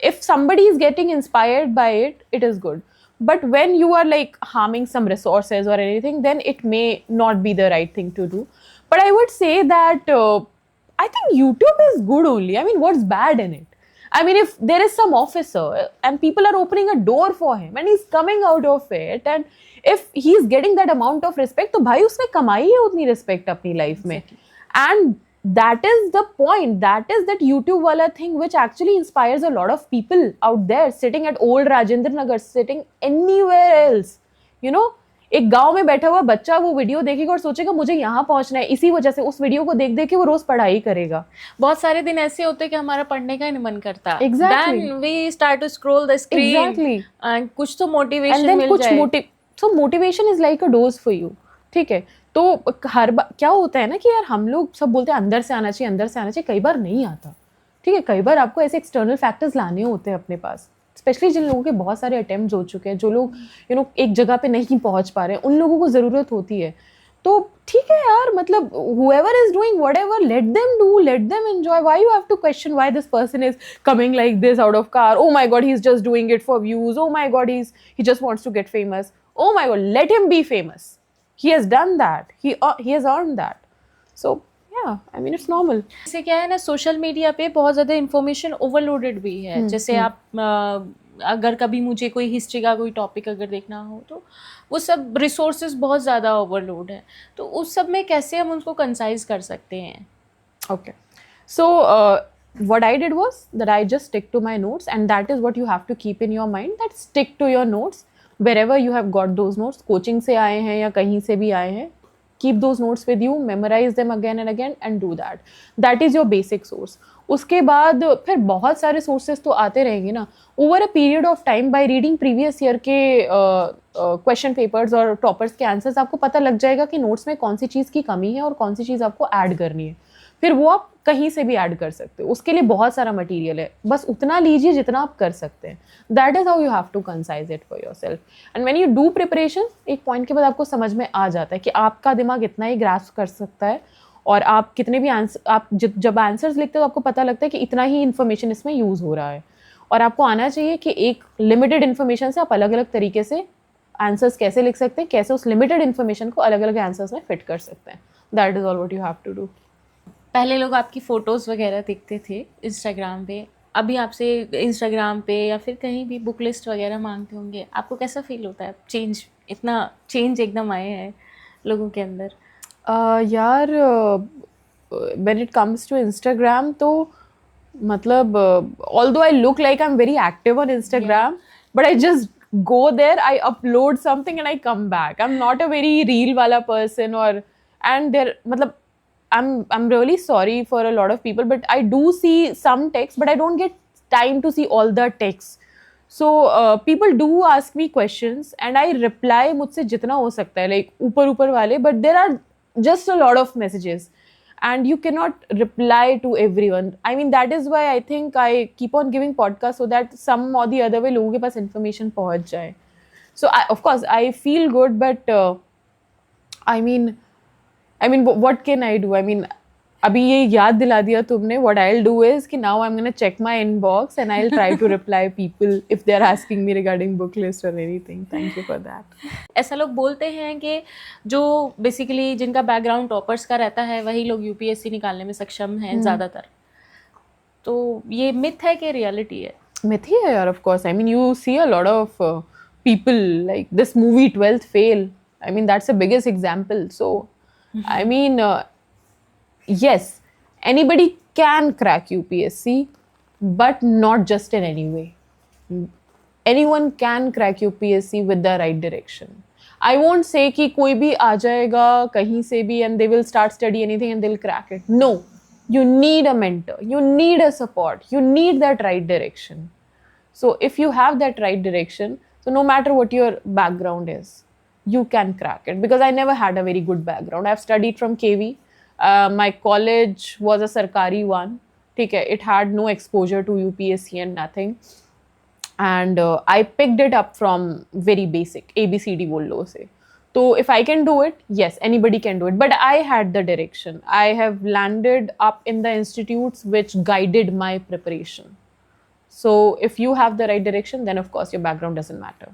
if somebody is getting inspired by it, it is good. But when you are like harming some resources or anything, then it may not be the right thing to do. But I would say that I think YouTube is good only. I mean, what's bad in it? I mean, if there is some officer and people are opening a door for him and he's coming out of it, and if he's getting that amount of respect, तो भाई उसने कमाई है उतनी respect अपनी life में. And that is the point. That is that YouTube wala thing which actually inspires a lot of people out there sitting at old Rajendra Nagar, sitting anywhere else. एक गांव में बैठा हुआ बच्चा वो वीडियो देखेगा और सोचेगा मुझे यहाँ पहुंचना है. इसी वजह से उस वीडियो को देख देख के वो रोज पढ़ाई करेगा. बहुत सारे दिन ऐसे होते हैं कि हमारा पढ़ने का ही नहीं मन करता. Exactly. Then we start to scroll the screen. Exactly. And कुछ तो motivation and then मिल कुछ जाए. So motivation is like a dose for you. ठीक है. तो हर बार क्या होता है ना कि यार हम लोग सब बोलते हैं अंदर से आना चाहिए, अंदर से आना चाहिए. कई बार नहीं आता. ठीक है, कई बार आपको ऐसे एक्सटर्नल फैक्टर्स लाने होते हैं अपने पास. स्पेशली जिन लोगों के बहुत सारे अटेम्प्ट्स हो चुके हैं, जो लोग एक जगह पे नहीं पहुंच पा रहे हैं, उन लोगों को ज़रूरत होती है. तो ठीक है यार, मतलब whoever is doing whatever, let them do, let them enjoy. Why you have to question why this person is coming like this out of car? Oh my God, he's just doing it for views. Oh my God, he just wants to get famous. Oh my God, let him be famous. He has done that. He has earned that. So yeah, I mean it's normal. जैसे क्या है ना, social media पे बहुत ज़्यादा information overloaded भी है. जैसे आप अगर कभी मुझे कोई हिस्ट्री का कोई टॉपिक अगर देखना हो, तो वो सब रिसोर्सेज बहुत ज़्यादा ओवरलोड है. तो उस सब में कैसे हम उनको कंसाइज कर सकते हैं? Okay. So what I did was that I just stick to my notes, and that is what you have to keep in your mind, that stick to your notes wherever you have got those notes. Coaching से आए हैं या कहीं से भी आए हैं, keep those notes with you, memorize them again and again and do that. That is your basic source. उसके बाद फिर बहुत सारे sources तो आते रहेंगे ना. Over a period of time, by reading previous year के क्वेश्चन पेपर्स और टॉपर्स के आंसर्स, आपको पता लग जाएगा कि नोट्स में कौन सी चीज़ की कमी है और कौन सी चीज़ आपको ऐड करनी है. फिर वो आप कहीं से भी ऐड कर सकते हो. उसके लिए बहुत सारा मटेरियल है, बस उतना लीजिए जितना आप कर सकते हैं. That is how you have to concise it for yourself. And when you do preparation, एक पॉइंट के बाद आपको समझ में आ जाता है कि आपका दिमाग इतना ही ग्रास्प कर सकता है, और आप कितने भी आंसर, आप जब आंसर्स लिखते हो आपको पता लगता है कि इतना ही इन्फॉर्मेशन इसमें यूज़ हो रहा है. और आपको आना चाहिए कि एक लिमिटेड इन्फॉर्मेशन से आप अलग अलग तरीके से आंसर्स कैसे लिख सकते हैं, कैसे उस लिमिटेड इन्फॉर्मेशन को अलग अलग आंसर्स में फिट कर सकते हैं. That is all what you have to do. पहले लोग आपकी फ़ोटोज़ वगैरह देखते थे इंस्टाग्राम पे, अभी आपसे इंस्टाग्राम पे या फिर कहीं भी बुक लिस्ट वगैरह मांगते होंगे. आपको कैसा फील होता है? इतना चेंज एकदम आए हैं लोगों के अंदर. यार, when it comes to Instagram, तो मतलब although I look like I'm very active on Instagram, but I just go there, I upload something and I come back. I'm not a very reel wala person, and there मतलब I'm really sorry for a lot of people, but I do see some text, but I don't get time to see all the texts. So people do ask me questions and I reply मुझसे जितना हो सकता है, like ऊपर वाले, but there are just a lot of messages and you cannot reply to everyone. I mean, that is why I think I keep on giving podcasts so that some or the other way लोगों के पास information पहुंच जाए. So of course I feel good, but I mean what can I do? I mean, अभी ये याद दिला दिया तुमने. What I'll do is कि now I'm gonna check my inbox and I'll try to reply people if they're asking me regarding book list or anything. Thank you for that. ऐसा लोग बोलते हैं कि जो बेसिकली जिनका बैकग्राउंड टॉपर्स का रहता है वही लोग यूपीएससी निकालने में सक्षम हैं ज़्यादातर. तो ये मिथ है कि रियलिटी है? Myth ही है यार, of course. I mean, you see a lot of people like this movie 12th Fail. I mean, that's the biggest example. So, I mean, yes, anybody can crack UPSC, but not just in any way. Anyone can crack UPSC with the right direction. I won't say कि कोई भी आ जाएगा कहीं से भी and they will start study anything and they'll crack it. No, you need a mentor, you need a support, you need that right direction. So if you have that right direction, so no matter what your background is, you can crack it. Because I never had a very good background. I've studied from KV. My college was a sarkari one. ठीक है, it had no exposure to UPSC and nothing. And I picked it up from very basic ABCD बोल लो उसे. So if I can do it, yes, anybody can do it. But I had the direction. I have landed up in the institutes which guided my preparation. So if you have the right direction, then of course your background doesn't matter.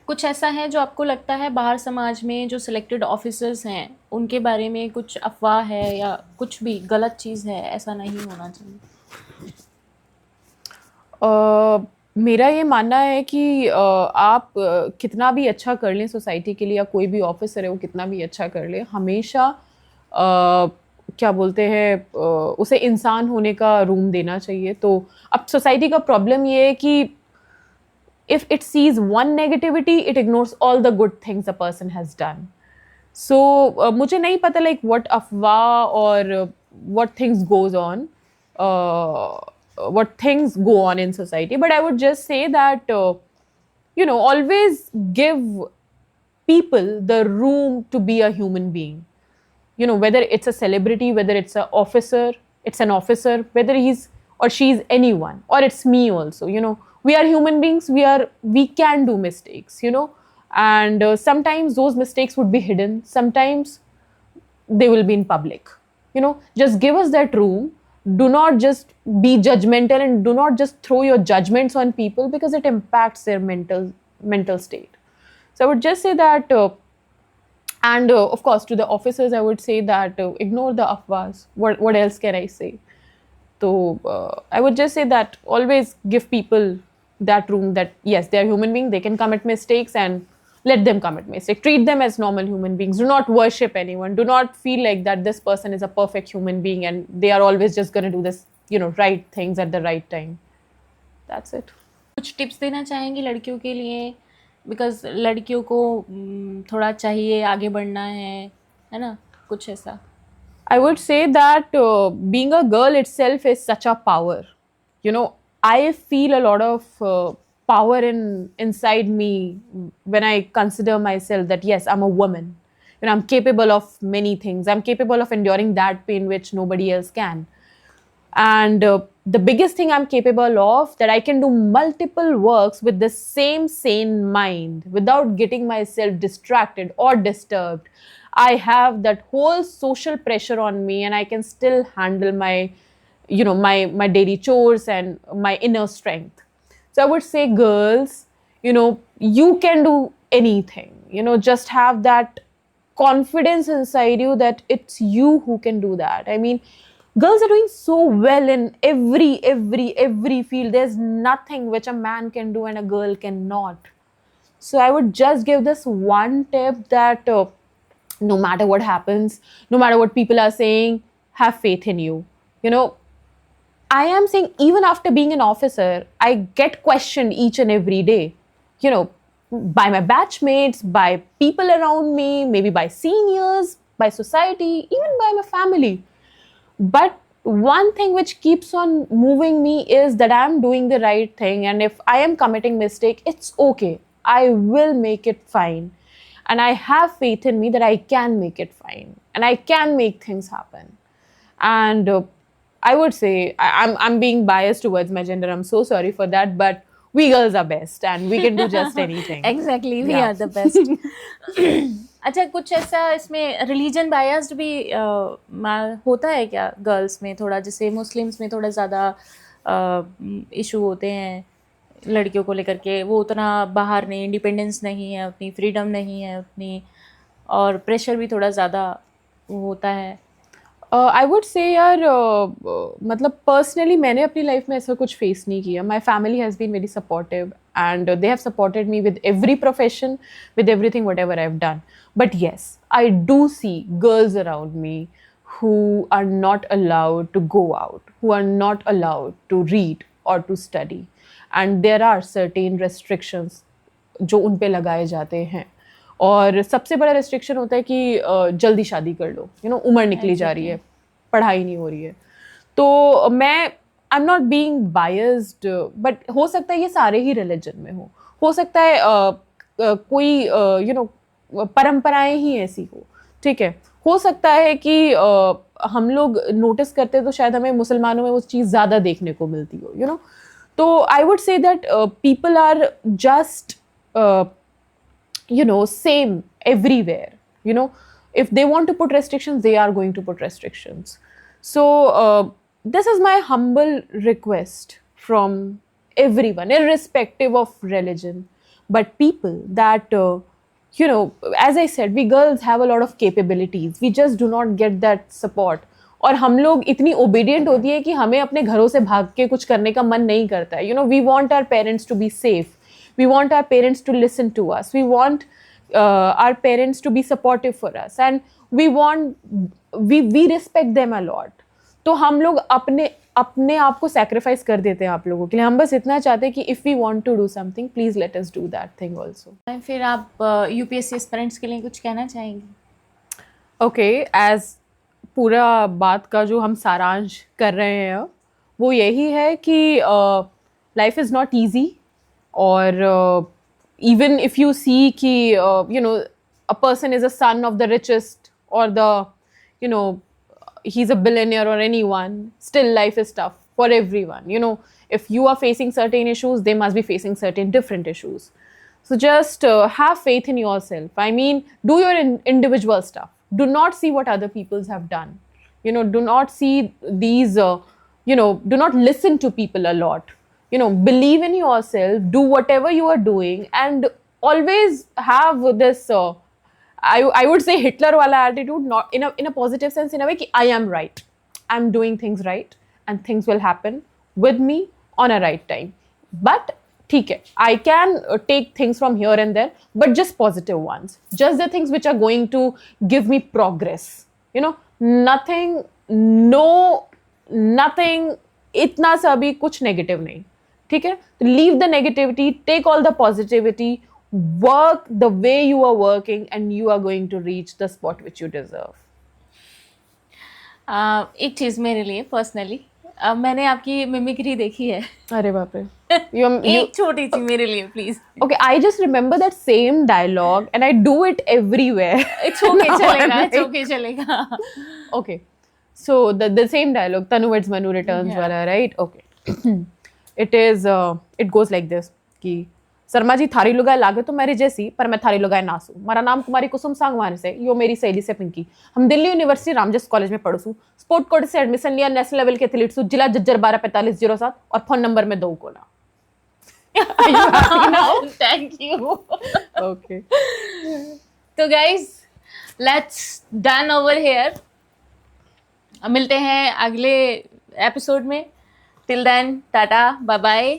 कुछ ऐसा है जो आपको लगता है बाहर समाज में जो सिलेक्टेड ऑफिसर्स हैं उनके बारे में कुछ अफवाह है या कुछ भी गलत चीज़ है, ऐसा नहीं होना चाहिए? मेरा ये मानना है कि आप कितना भी अच्छा कर लें सोसाइटी के लिए, या कोई भी ऑफिसर है वो कितना भी अच्छा कर ले, हमेशा क्या बोलते हैं उसे इंसान होने का रूम देना चाहिए. तो अब सोसाइटी का प्रॉब्लम ये है कि if it sees one negativity, it ignores all the good things a person has done. So मुझे नहीं पता like what अफवाह और what things goes on, what things go on in society, but I would just say that you know, always give people the room to be a human being. You know, whether it's a celebrity, whether it's an officer, whether he's or she's anyone, or it's me also, you know, we are human beings, we can do mistakes, you know, and sometimes those mistakes would be hidden, sometimes they will be in public, you know. Just give us that room. Do not just be judgmental and do not just throw your judgments on people, because it impacts their mental state. So I would just say that and of course to the officers I would say that ignore the afwas. What else can I say? So I would just say that always give people that room, that yes, they are human beings, they can commit mistakes, and let them commit mistakes. Treat them as normal human beings. Do not worship anyone. Do not feel like that this person is a perfect human being and they are always just going to do this, you know, right things at the right time. That's it. कुछ tips देना चाहेंगी लड़कियों के लिए? Because लड़कियों को थोड़ा चाहिए, आगे बढ़ना है, है ना, कुछ ऐसा? I would say that being a girl itself is such a power. You know, I feel a lot of power inside me when I consider myself that yes, I'm a woman. You know, I'm capable of many things. I'm capable of enduring that pain which nobody else can. And the biggest thing I'm capable of, that I can do multiple works with the same sane mind without getting myself distracted or disturbed. I have that whole social pressure on me, and I can still handle my, you know, my daily chores and my inner strength. So I would say, girls, you know, you can do anything. You know, just have that confidence inside you that it's you who can do that. I mean, girls are doing so well in every field. There's nothing which a man can do and a girl cannot. So I would just give this one tip that no matter what happens, no matter what people are saying, have faith in you. You know, I am saying, even after being an officer, I get questioned each and every day, you know, by my batchmates, by people around me, maybe by seniors, by society, even by my family. But one thing which keeps on moving me is that I'm doing the right thing, and if I am committing mistake, it's okay. I will make it fine. And I have faith in me that I can make it fine and I can make things happen. And I would say I'm being biased towards my gender. I'm so sorry for that, but we girls are best and we can do just anything. Exactly, we Yeah. Are the best. अच्छा, कुछ ऐसा इसमें religion biased भी होता है क्या girls में? थोड़ा जैसे मुस्लिम्स में थोड़ा ज़्यादा इशू होते हैं लड़कियों को लेकर के, वो उतना बाहर नहीं, इंडिपेंडेंस नहीं है, उतनी फ्रीडम नहीं है उतनी, और प्रेशर भी थोड़ा ज़्यादा होता है. आई वुड से यार, मतलब पर्सनली मैंने अपनी लाइफ में ऐसा कुछ फेस नहीं किया. My family has been very supportive and they have supported me with every profession, with everything, whatever I've done. But yes, I do see girls around me who are not allowed to go out, who are not allowed to read or to study. And there are certain restrictions जो उन पे लगाए जाते हैं. और सबसे बड़ा restriction होता है कि जल्दी शादी कर लो. You know, उम्र निकली जा रही है, पढ़ाई नहीं हो रही है. तो मैं I'm not being biased, but हो सकता है ये सारे ही रिलीजन में हो सकता है कोई यू नो परंपराएं ही ऐसी ठीक है. हो सकता है कि हम लोग नोटिस करते तो शायद हमें मुसलमानों में वो चीज़ ज़्यादा देखने को मिलती हो, यू नो. तो I would say that people are just you know, same everywhere. You know, if they want to put restrictions, they are going to put restrictions. So this is my humble request from everyone, irrespective of religion. But people that you know, as I said, we girls have a lot of capabilities. We just do not get that support. और हम लोग इतनी obedient होती है कि हमें अपने घरों से भाग के कुछ करने का मन नहीं करता है. You know, we want our parents to be safe. We want our parents to listen to us. We want our parents to be supportive for us, and we respect them a lot. तो हम लोग अपने आप को sacrifice कर देते हैं आप लोगों के लिए. हम बस इतना चाहते हैं कि if we want to do something, please let us do that thing also. फिर आप यूपीएससी एस्पिरेंट्स के लिए कुछ कहना चाहेंगे? Okay, as पूरा बात का जो हम सारांश कर रहे हैं वो यही है कि life is not easy. Or even if you see ki you know, a person is a son of the richest or the, you know, he's a billionaire or anyone, still life is tough for everyone. You know, if you are facing certain issues, they must be facing certain different issues. So just have faith in yourself. I mean, do your individual stuff. Do not see what other peoples have done. You know, do not see these you know, do not listen to people a lot. You know, believe in yourself, do whatever you are doing, and always have this I would say Hitler wala attitude, not in a positive sense, in a way ki I am right, I'm doing things right, and things will happen with me on a right time. But theek hai, I can take things from here and there, but just positive ones, just the things which are going to give me progress. You know, nothing इतना सा भी कुछ negative नहीं. ठीक है, leave the negativity, take all the positivity, work the way you are working and you are going to reach the spot which you deserve. एक चीज़ मेरे लिए पर्सनली, मैंने आपकी मिमिक्री देखी है, अरे बाप रे. You, एक छोटी सी मेरे लिए please. okay, I just remember that same dialogue and I do it everywhere. It's okay Now चलेगा, I'm इट्स like- ओके चलेगा. Okay. So the same dialogue, Tanu Weds Manu returns Yeah. wala, right? Okay. It is it goes like this कि शर्मा जी थारी लुगाई लागे तो मेरी जैसी पर मैं थारी लुगाई नासू. मारा नाम कुमारी कुसुम सांगवान से, यो मेरी सहेली से पिंकी. हम दिल्ली यूनिवर्सिटी रामजस कॉलेज में पढ़ू छू. स्पोर्ट कोटे से एडमिशन लिया, नेशनल लेवल के एथलीट छू. जिला जज्जर 124507 और फोन नंबर में 2 कोना. Are you happy now? Thank you. Okay. तो guys let's done over here. मिलते हैं अगले एपिसोड में. Till then tata, bye bye.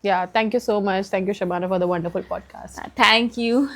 Yeah, thank you so much. Thank you, Shabana, for the wonderful podcast. Thank you.